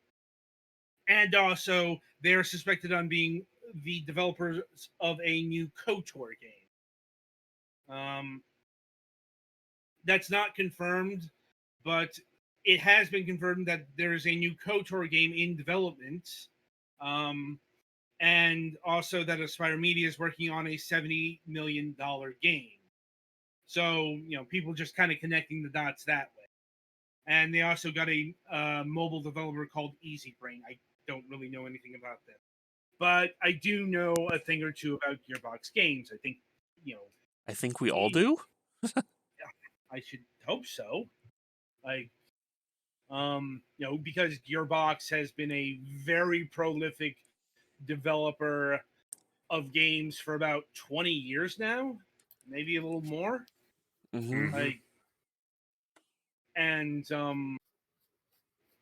And also, they're suspected on being the developers of a new KOTOR game. That's not confirmed, but it has been confirmed that there is a new KOTOR game in development. And also that Aspire Media is working on a $70 million game. So, people just kind of connecting the dots that way. And they also got a mobile developer called Easy Brain. I don't really know anything about them. But I do know a thing or two about Gearbox games. I think, I think we all do. I should hope so. Because Gearbox has been a very prolific developer of games for about 20 years now, maybe a little more. Mm-hmm. And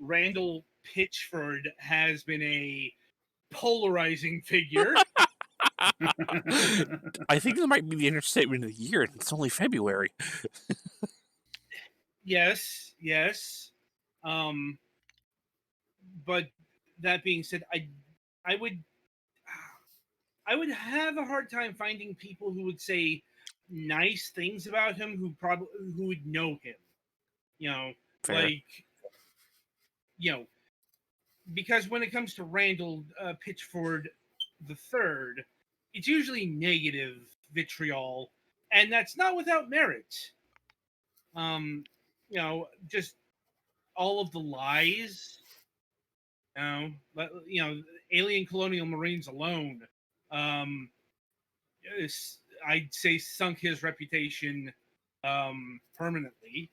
Randall Pitchford has been a polarizing figure. I think that might be the understatement of the year, and it's only February. Yes. But that being said, I would have a hard time finding people who would say nice things about him who would know him. Fair. Because when it comes to Randall Pitchford the third, it's usually negative vitriol, and that's not without merit. Just all of the lies. Alien Colonial Marines alone, I'd say sunk his reputation permanently.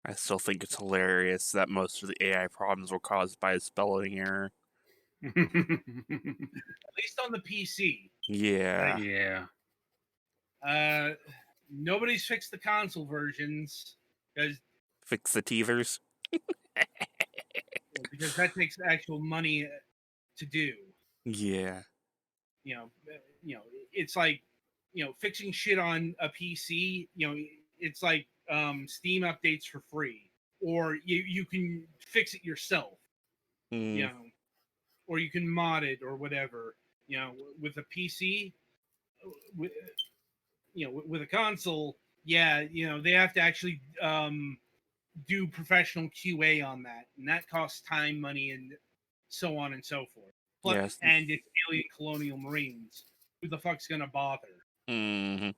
I still think it's hilarious that most of the AI problems were caused by a spelling error. At least on the PC. Yeah. Yeah. Nobody's fixed the console versions because Fix the teethers. that takes actual money to do. Yeah. It's like fixing shit on a PC. It's like Steam updates for free, or you can fix it yourself. Or you can mod it or whatever. With a PC, with a console, they have to actually do professional QA on that, and that costs time, money, and so on and so forth. Yes. And it's Alien Colonial Marines. Who the fuck's gonna bother? Mm-hmm.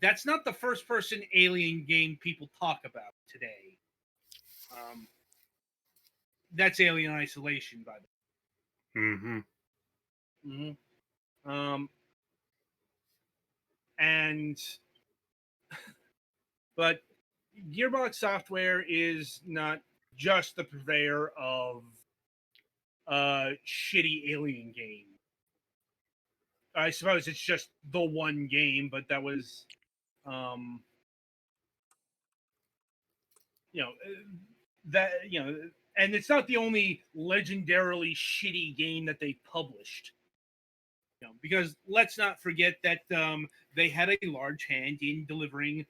That's not the first person Alien game people talk about today. That's Alien Isolation, by the way. But Gearbox Software is not just the purveyor of shitty Alien game. I suppose it's just the one game, but that was, and it's not the only legendarily shitty game that they published. Because let's not forget that they had a large hand in delivering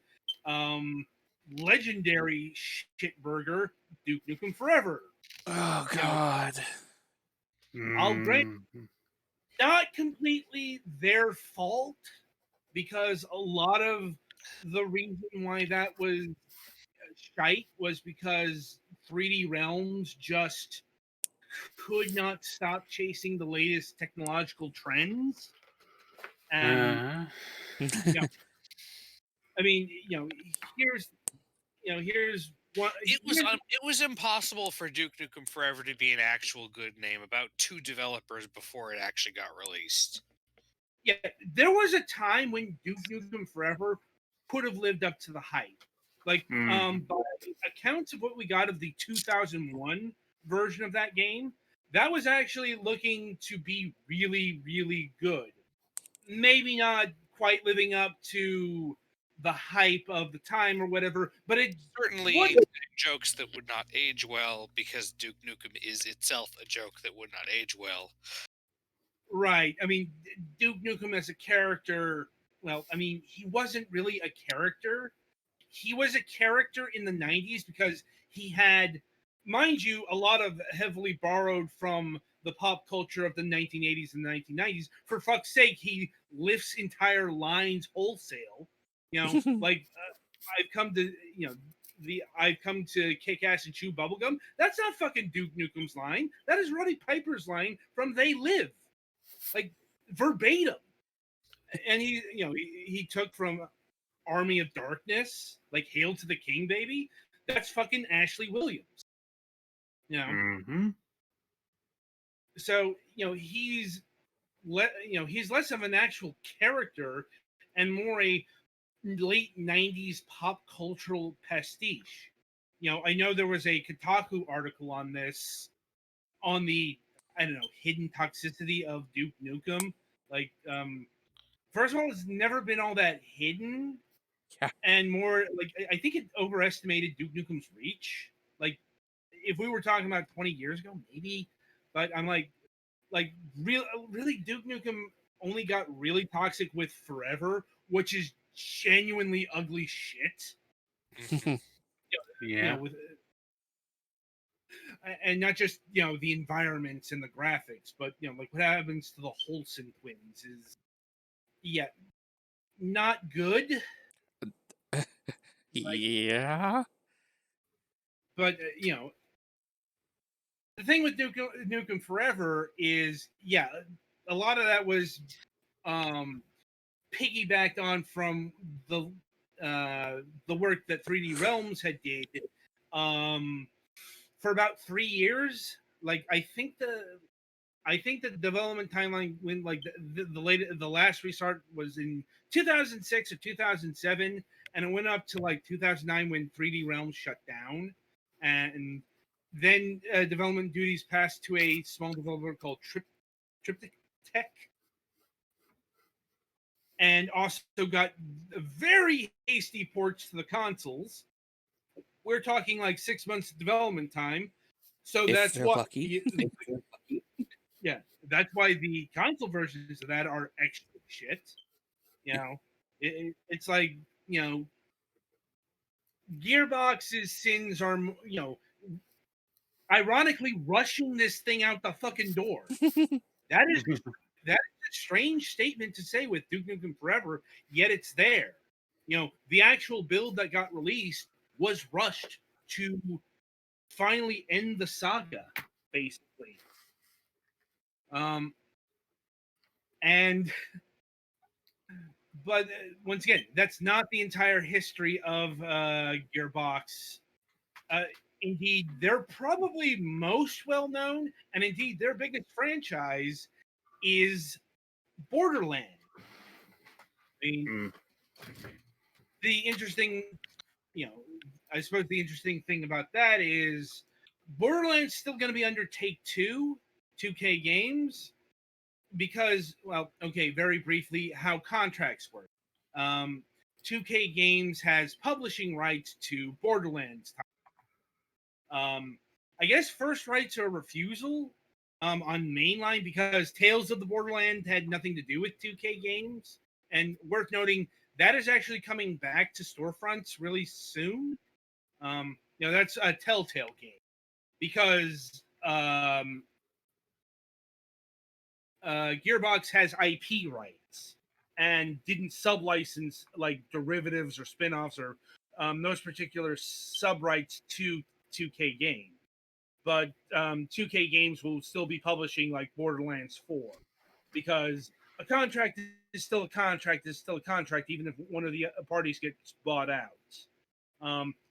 legendary shitburger Duke Nukem Forever. Oh God. I'll grant not completely their fault, because a lot of the reason why that was shite was because 3D Realms just could not stop chasing the latest technological trends. And I mean, here's what it was impossible for Duke Nukem Forever to be an actual good name about 2 developers before it actually got released. Yeah, there was a time when Duke Nukem Forever could have lived up to the hype. Like, Mm. by accounts of what we got of the 2001 version of that game, that was actually looking to be really, really good. Maybe not quite living up to the hype of the time or whatever, but it Certainly was jokes that would not age well because Duke Nukem is itself a joke that would not age well. right. I mean, Duke Nukem as a character, well, I mean, he wasn't really a character. He was a character in the 90s because he had, mind you, a lot of heavily borrowed from the pop culture of the 1980s and 1990s. For fuck's sake, he lifts entire lines wholesale. Like, I've come to, I've come to kick ass and chew bubblegum. That's not fucking Duke Nukem's line. That is Roddy Piper's line from They Live, like verbatim. And he took from Army of Darkness, like Hail to the King, baby. That's fucking Ashley Williams. Mm-hmm. So he's less of an actual character and more a late 90s pop cultural pastiche. I know there was a Kotaku article on this, on the, I don't know, hidden toxicity of Duke Nukem. Like, first of all, it's never been all that hidden. Yeah. And more like, I think it overestimated Duke Nukem's reach. Like, if we were talking about 20 years ago, maybe, but I'm like really Duke Nukem only got really toxic with Forever, which is genuinely ugly shit. Mhm. Yeah. With and not just the environments and the graphics, but like what happens to the Holson twins is not good. Like, Yeah. but the thing with Duke Nukem Forever is a lot of that was um piggybacked on from the work that 3D Realms had did for about 3 years. Like, I think the development timeline when like the last restart was in 2006 or 2007, and it went up to like 2009 when 3D Realms shut down, and then development duties passed to a small developer called Triptych Tech, and also got very hasty ports to the consoles. We're talking like 6 months of development time, so If that's they're what. lucky. Yeah, that's why the console versions of that are extra shit. It's like Gearbox's sins are ironically rushing this thing out the fucking door. That is a strange statement to say with Duke Nukem Forever, yet it's there. The actual build that got released was rushed to finally end the saga, basically. And but once again, that's not the entire history of Gearbox. Uh, Indeed, they're probably most well known, and indeed, their biggest franchise is Borderlands. I mean, Mm. the interesting, you know, I suppose the interesting thing about that is Borderlands still going to be under Take Two, 2K Games, because, well, okay, very briefly, how contracts work. Um, 2K Games has publishing rights to Borderlands. I guess first rights are refusal on mainline because Tales of the Borderland had nothing to do with 2K Games. And worth noting, that is actually coming back to storefronts really soon. That's a Telltale game because Gearbox has IP rights and didn't sublicense like derivatives or spin-offs or those particular sub rights to 2K Games. But 2K Games will still be publishing like Borderlands 4 because a contract is still a contract is still a contract, even if one of the parties gets bought out.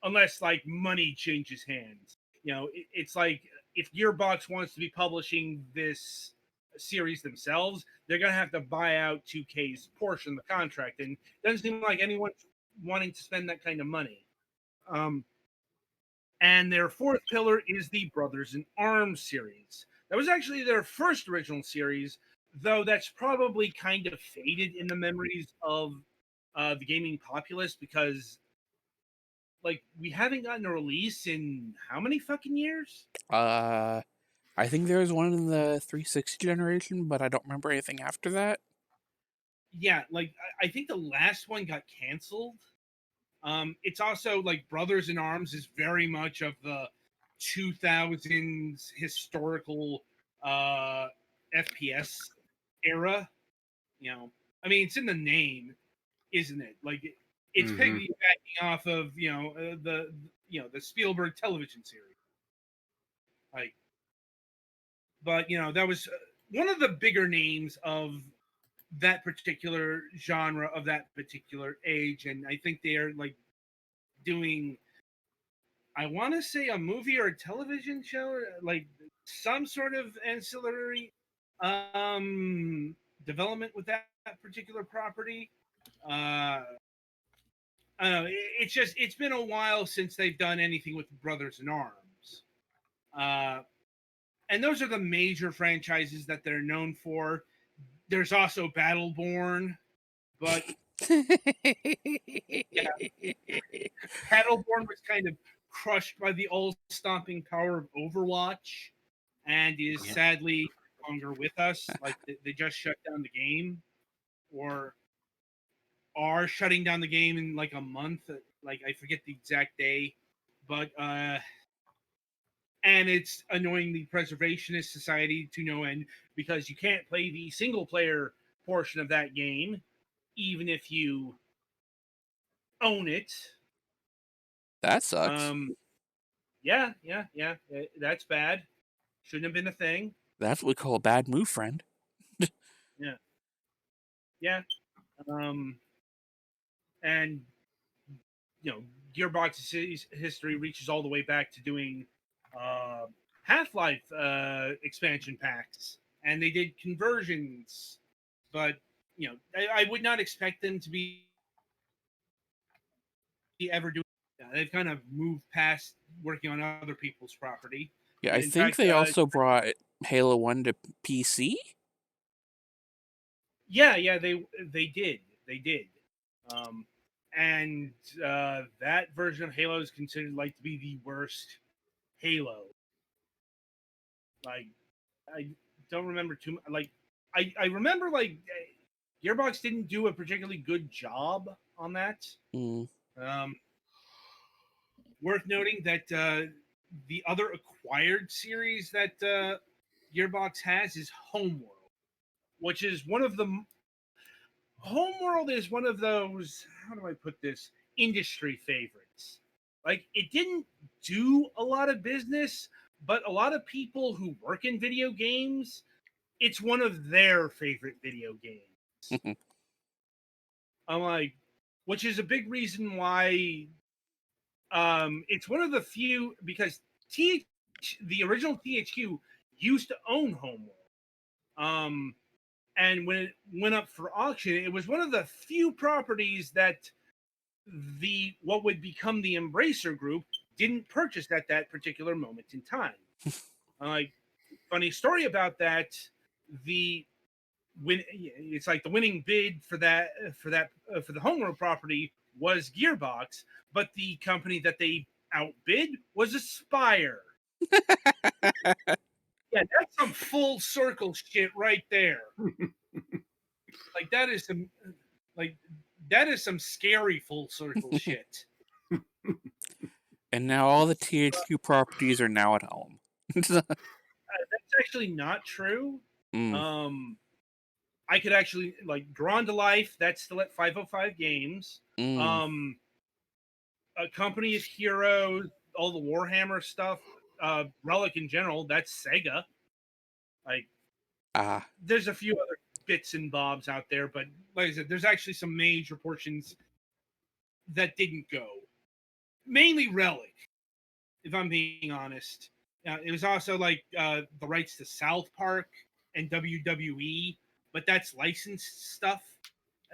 Unless like money changes hands. It's like if Gearbox wants to be publishing this series themselves, they're gonna have to buy out 2K's portion of the contract, and it doesn't seem like anyone's wanting to spend that kind of money. Um, and their fourth pillar is the Brothers in Arms series. That was actually their first original series, though that's probably kind of faded in the memories of the gaming populace because, like, we haven't gotten a release in how many fucking years? I think there was one in the 360 generation, but I don't remember anything after that. Yeah, like I think the last one got canceled. It's also like Brothers in Arms is very much of the 2000s historical FPS era. You know, I mean, it's in the name, isn't it? Like it's Mhm. piggybacking off of the Spielberg television series. Like, but that was one of the bigger names of that particular genre of that particular age, and I think they are like doing, I want to say, a movie or a television show, like some sort of ancillary development with that particular property. Uh, I don't know. It's been a while since they've done anything with Brothers in Arms. Uh, and those are the major franchises that they're known for. There's also Battleborn, but yeah, Battleborn was kind of crushed by the all-stomping power of Overwatch, and is Yeah. sadly no longer with us. Like they just shut down the game, or are shutting down the game in like a month. Like I forget the exact day, but and it's annoying the Preservationist Society to no end because you can't play the single player portion of that game, even if you own it. That sucks. Yeah, that's bad. Shouldn't have been a thing. That's what we call a bad move, friend. Yeah, yeah. Um, and Gearbox's history reaches all the way back to doing Half-Life expansion packs, and they did conversions. But I would not expect them to be ever doing. They've kind of moved past working on other people's property. Yeah, I In think fact, they also brought Halo 1 to PC. yeah, they did. Um, and that version of Halo is considered like to be the worst Halo. Like I don't remember too much. Like I remember like Gearbox didn't do a particularly good job on that. Mm. Um, Worth noting that the other acquired series that Gearbox has is Homeworld, which is one of the Homeworld is one of those, how do I put this, industry favorites. Like it didn't do a lot of business, but a lot of people who work in video games, it's one of their favorite video games. I'm like, which is a big reason why it's one of the few, because the original THQ used to own Homeworld. Um, and when it went up for auction, it was one of the few properties that the what would become the Embracer Group didn't purchase at that particular moment in time. Like, funny story about that, the it's like the winning bid for the Homeworld property was Gearbox, but the company that they outbid was Aspire. Yeah, that's some full circle shit right there. Like that is some like that is some scary full circle shit. And now all the THQ properties are now at home. That's actually not true. Mm. Um, I could actually like Drawn to Life. That's still at 505 Games. Mm. Um, a Company of Heroes, all the Warhammer stuff, Relic in general. That's Sega. Like, Ah. there's a few other bits and bobs out there, but like I said, there's actually some major portions that didn't go. Mainly Relic, if I'm being honest. It was also like the rights to South Park and WWE, but that's licensed stuff.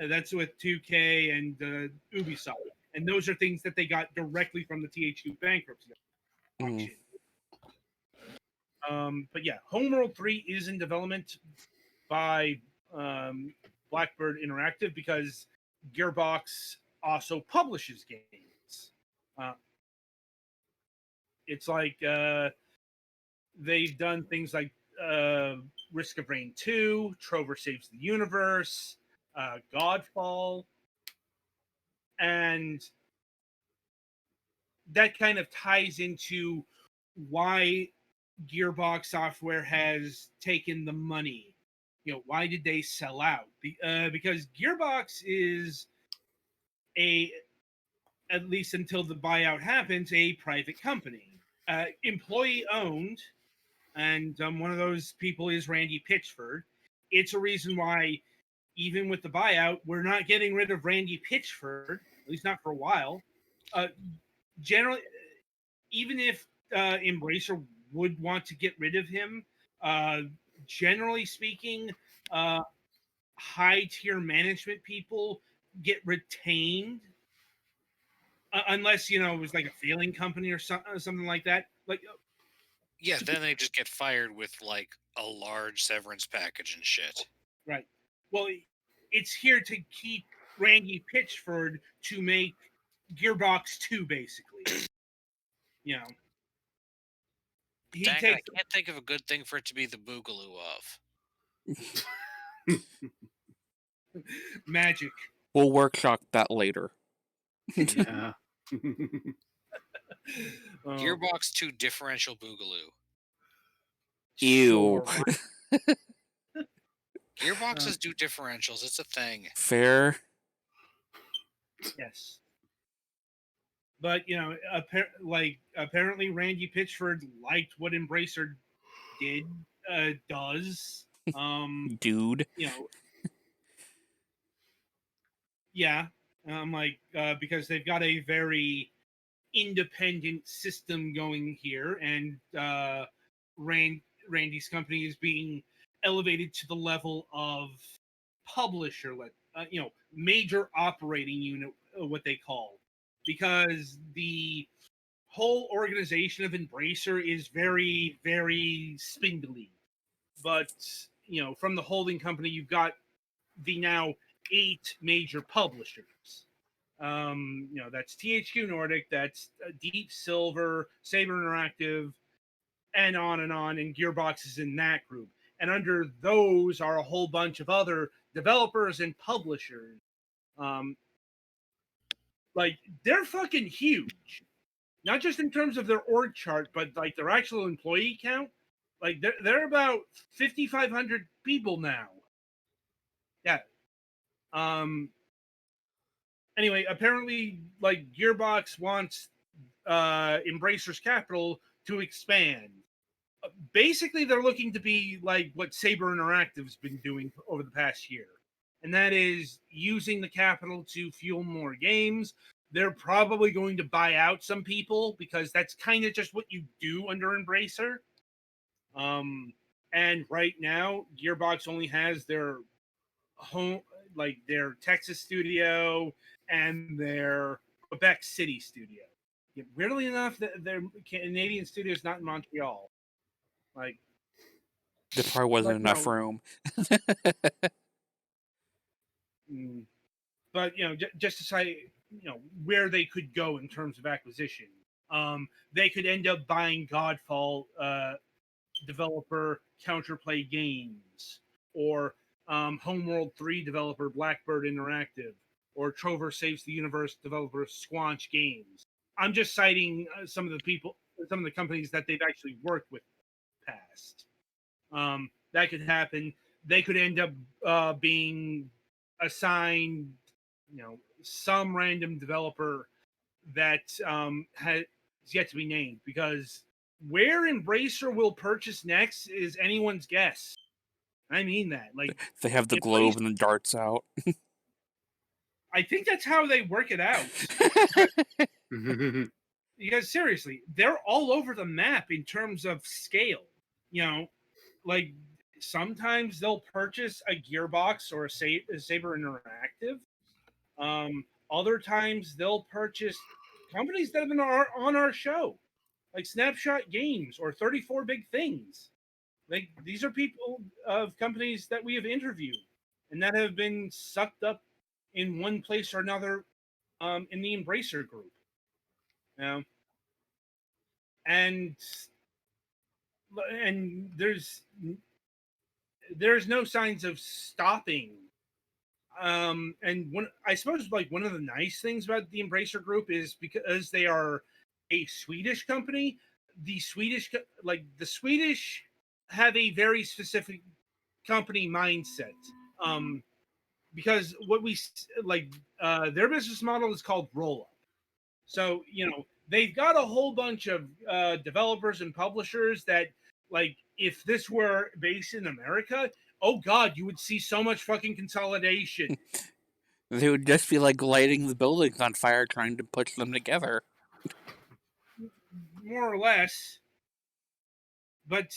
That's with 2K and Ubisoft. and those are things that they got directly from the THQ bankruptcy auction. But yeah, Homeworld 3 is in development by Blackbird Interactive because Gearbox also publishes games. It's like they've done things like Risk of Rain 2, Trover Saves the Universe, Godfall, and that kind of ties into why Gearbox Software has taken the money. Why did they sell out? Because Gearbox is at least until the buyout happens, a private company, employee owned, and one of those people is Randy Pitchford. It's a reason why, even with the buyout, we're not getting rid of Randy Pitchford, at least not for a while. Generally, even if Embracer would want to get rid of him, generally speaking, high tier management people get retained, unless it was like a failing company or something like that. Yeah, then they just get fired with like a large severance package and shit. Right. Well, it's here to keep Randy Pitchford to make Gearbox 2, basically. He Dang, I takes can't think of a good thing for it to be the boogaloo of. magic. We'll workshop that later. Yeah. Gearbox 2 differential boogaloo. Ew. Sure. Gearboxes do differentials. It's a thing. Fair. Yes. But apparently Randy Pitchford liked what Embracer does. Dude. Yeah. Because they've got a very independent system going here, and Randy's company is being elevated to the level of publisher, major operating unit, what they call, because the whole organization of Embracer is very, very spindly. But from the holding company, you've got the now 8 major publishers. That's THQ Nordic, that's Deep Silver, Saber Interactive, and on, and Gearbox is in that group. And under those are a whole bunch of other developers and publishers. They're fucking huge. Not just in terms of their org chart, but like their actual employee count. They're about 5,500 people now. Yeah. Anyway, apparently, Gearbox wants Embracer's capital to expand. Basically, they're looking to be like what Saber Interactive's been doing over the past year, and that is using the capital to fuel more games. They're probably going to buy out some people because that's kind of just what you do under Embracer. And right now, Gearbox only has their home, their Texas studio and their Quebec City studio. Weirdly enough, their Canadian studio is not in Montreal. There probably wasn't enough room. But just to say, where they could go in terms of acquisition, they could end up buying Godfall developer Counterplay Games, or Homeworld 3 developer Blackbird Interactive, or Trover Saves the Universe developer Squanch Games. I'm just citing some of the companies that they've actually worked with in the past. That could happen. They could end up being assigned, some random developer that has yet to be named, because where Embracer will purchase next is anyone's guess. I mean that. They have the globe and the darts out. I think that's how they work it out. Because seriously, they're all over the map in terms of scale. Sometimes they'll purchase a Gearbox or a Saber Interactive. Other times they'll purchase companies that have been on our show, like Snapshot Games or 34 Big Things. Like these are people of companies that we have interviewed and that have been sucked up in one place or another in the Embracer group. You know? And there's no signs of stopping. And I suppose like one of the nice things about the Embracer group is because they are a Swedish company. The Swedish have a very specific company mindset. Because what we like, their business model is called roll up. So they've got a whole bunch of developers and publishers that, like, if this were based in America, oh god, you would see so much fucking consolidation. They would just be like lighting the buildings on fire trying to put them together. More or less. But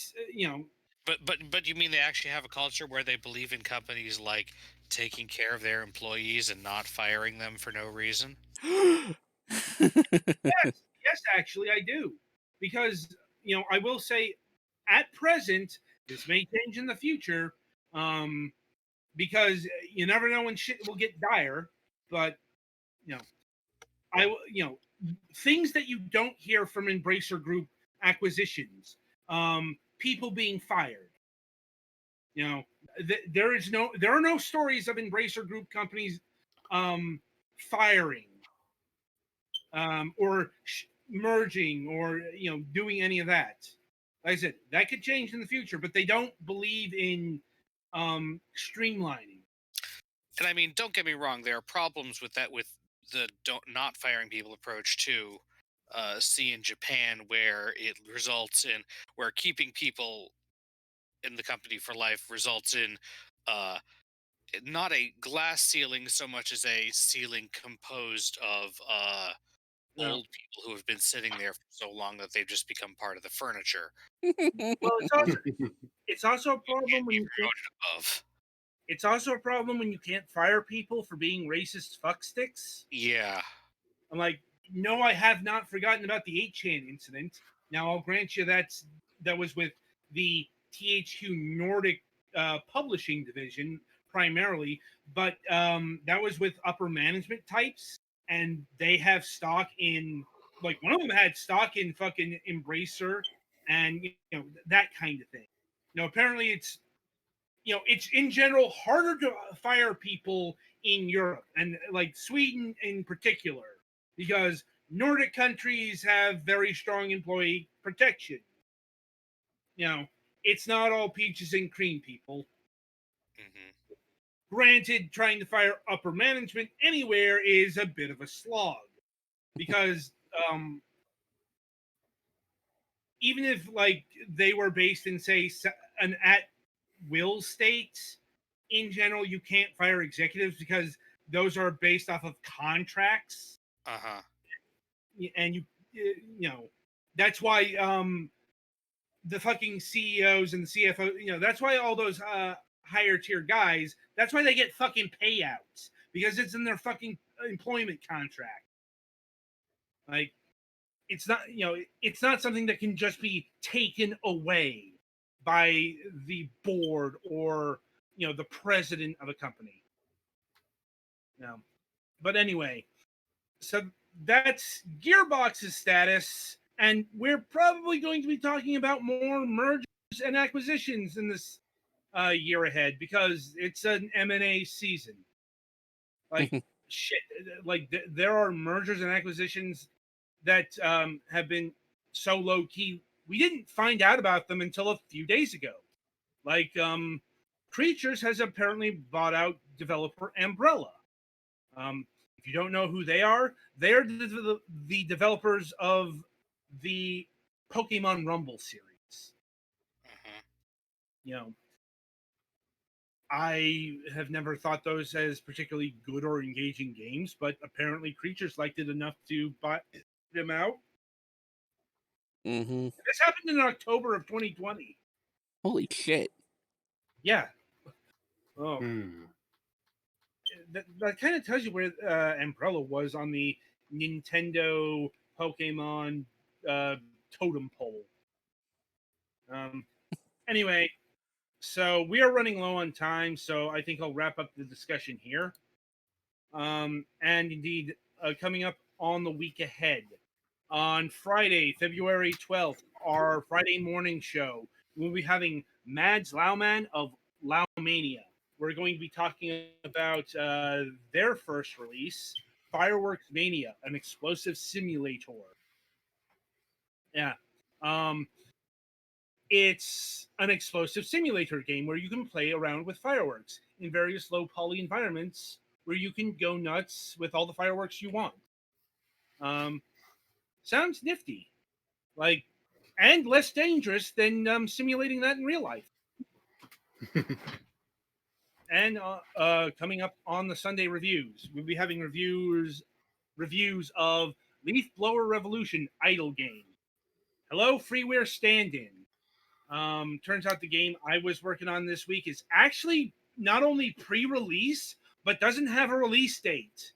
But you mean they actually have a culture where they believe in companies like taking care of their employees and not firing them for no reason? yes, actually I do. Because I will say, at present, this may change in the future, because you never know when shit will get dire. But things that you don't hear from Embracer Group acquisitions, people being fired. There are no stories of Embracer Group companies firing, or merging, or doing any of that. Like I said, that could change in the future, but they don't believe in streamlining. And I mean, don't get me wrong, there are problems with that, with the not firing people approach too. See in Japan, where it results in where keeping people in the company for life results in uh, not a glass ceiling so much as a ceiling composed of old people who have been sitting there for so long that they've just become part of the furniture. Well, it's also a problem when you can't. Above. It's also a problem when you can't fire people for being racist fucksticks. Yeah. I'm like, no, I have not forgotten about the 8chan incident. Now, I'll grant you that was with the THQ Nordic publishing division primarily, but that was with upper management types, and they have stock in, like, one of them had stock in fucking Embracer, and that kind of thing. Apparently it's in general harder to fire people in Europe, and like Sweden in particular, because Nordic countries have very strong employee protection. It's not all peaches and cream, people. Mm-hmm. Granted, trying to fire upper management anywhere is a bit of a slog, because even if like they were based in, say, an at will state, in general, you can't fire executives because those are based off of contracts. Uh-huh. And that's why the fucking CEOs and the CFO, that's why all those higher tier guys, that's why they get fucking payouts, because it's in their fucking employment contract. Like, it's not something that can just be taken away by the board or the president of a company. But anyway, so that's Gearbox's status, and we're probably going to be talking about more mergers and acquisitions in this year ahead, because it's an M&A season. Like shit, like there are mergers and acquisitions that have been so low key we didn't find out about them until a few days ago. Like Creatures has apparently bought out developer Umbrella. If you don't know who they are the developers of the Pokemon Rumble series. Uh-huh. I have never thought those as particularly good or engaging games, but apparently Creatures liked it enough to buy them out. Mm-hmm. This happened in October of 2020. Holy shit. Yeah. Oh. that kind of tells you where Umbrella was on the Nintendo Pokemon totem pole. Anyway, so we are running low on time, so I think I'll wrap up the discussion here. And indeed, coming up on the week ahead, on Friday, February 12th, our Friday morning show, we'll be having Mads Lauman of Laumania. We're going to be talking about their first release, Fireworks Mania, an explosive simulator. Yeah. It's an explosive simulator game where you can play around with fireworks in various low poly environments where you can go nuts with all the fireworks you want. Sounds nifty, like, and less dangerous than simulating that in real life. And coming up on the Sunday reviews, we'll be having reviews of Leaf Blower Revolution idle game. Hello, Freeware Stand-In. Turns out the game I was working on this week is actually not only pre-release, but doesn't have a release date.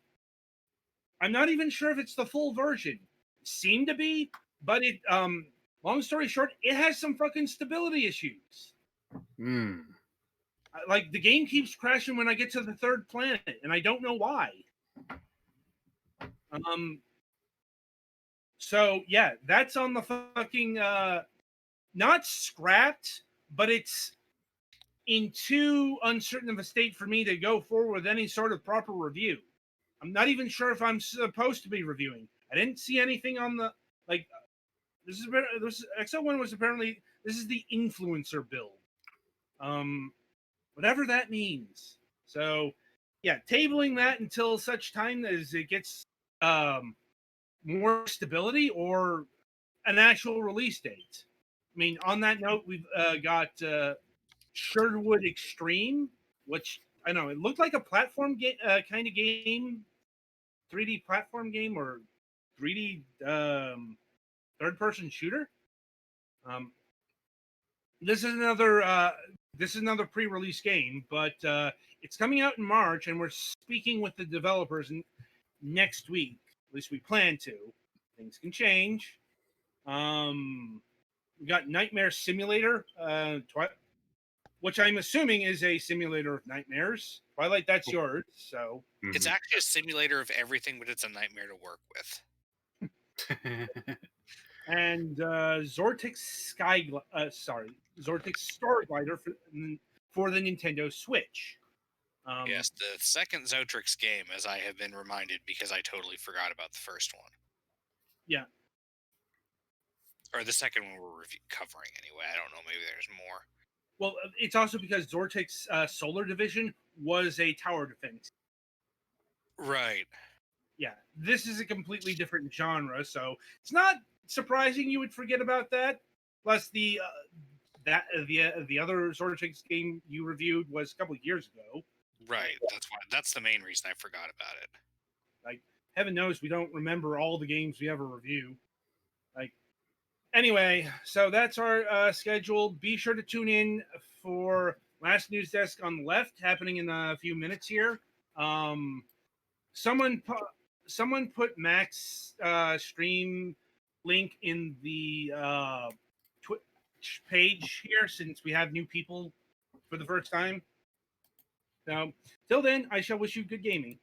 I'm not even sure if it's the full version. Seemed to be, but it long story short, it has some fucking stability issues. Like, the game keeps crashing when I get to the third planet, and I don't know why. So yeah, that's on the fucking not scrapped, but it's in too uncertain of a state for me to go forward with any sort of proper review. I'm not even sure if I'm supposed to be reviewing. I didn't see anything on the, like, this XO1 was apparently, this is the influencer build. Whatever that means. So yeah, tabling that until such time as it gets more stability or an actual release date. I mean, on that note, we've got Sherwood Extreme, which I know it looked like a platform kind of game, 3D platform game or 3D third-person shooter. This is another pre-release game, but it's coming out in March, and we're speaking with the developers next week. At least we plan to. Things can change. We got Nightmare Simulator, which I'm assuming is a simulator of nightmares. Twilight, that's yours. So It's actually a simulator of everything, but it's a nightmare to work with. and Zortix Starglider for the Nintendo Switch. Yes, the second Zotrix game, as I have been reminded, because I totally forgot about the first one. Yeah. Or the second one we're covering anyway. I don't know. Maybe there's more. Well, it's also because Zortix Solar Division was a tower defense. Right. Yeah. This is a completely different genre, so it's not surprising you would forget about that. Plus, the other Zortix game you reviewed was a couple of years ago. Right. That's the main reason I forgot about it. Like, heaven knows we don't remember all the games we ever review. Like, anyway, so that's our schedule. Be sure to tune in for Last News Desk on the Left, happening in a few minutes here. Someone put Mac's stream link in the Twitch page here, since we have new people for the first time. So, till then, I shall wish you good gaming.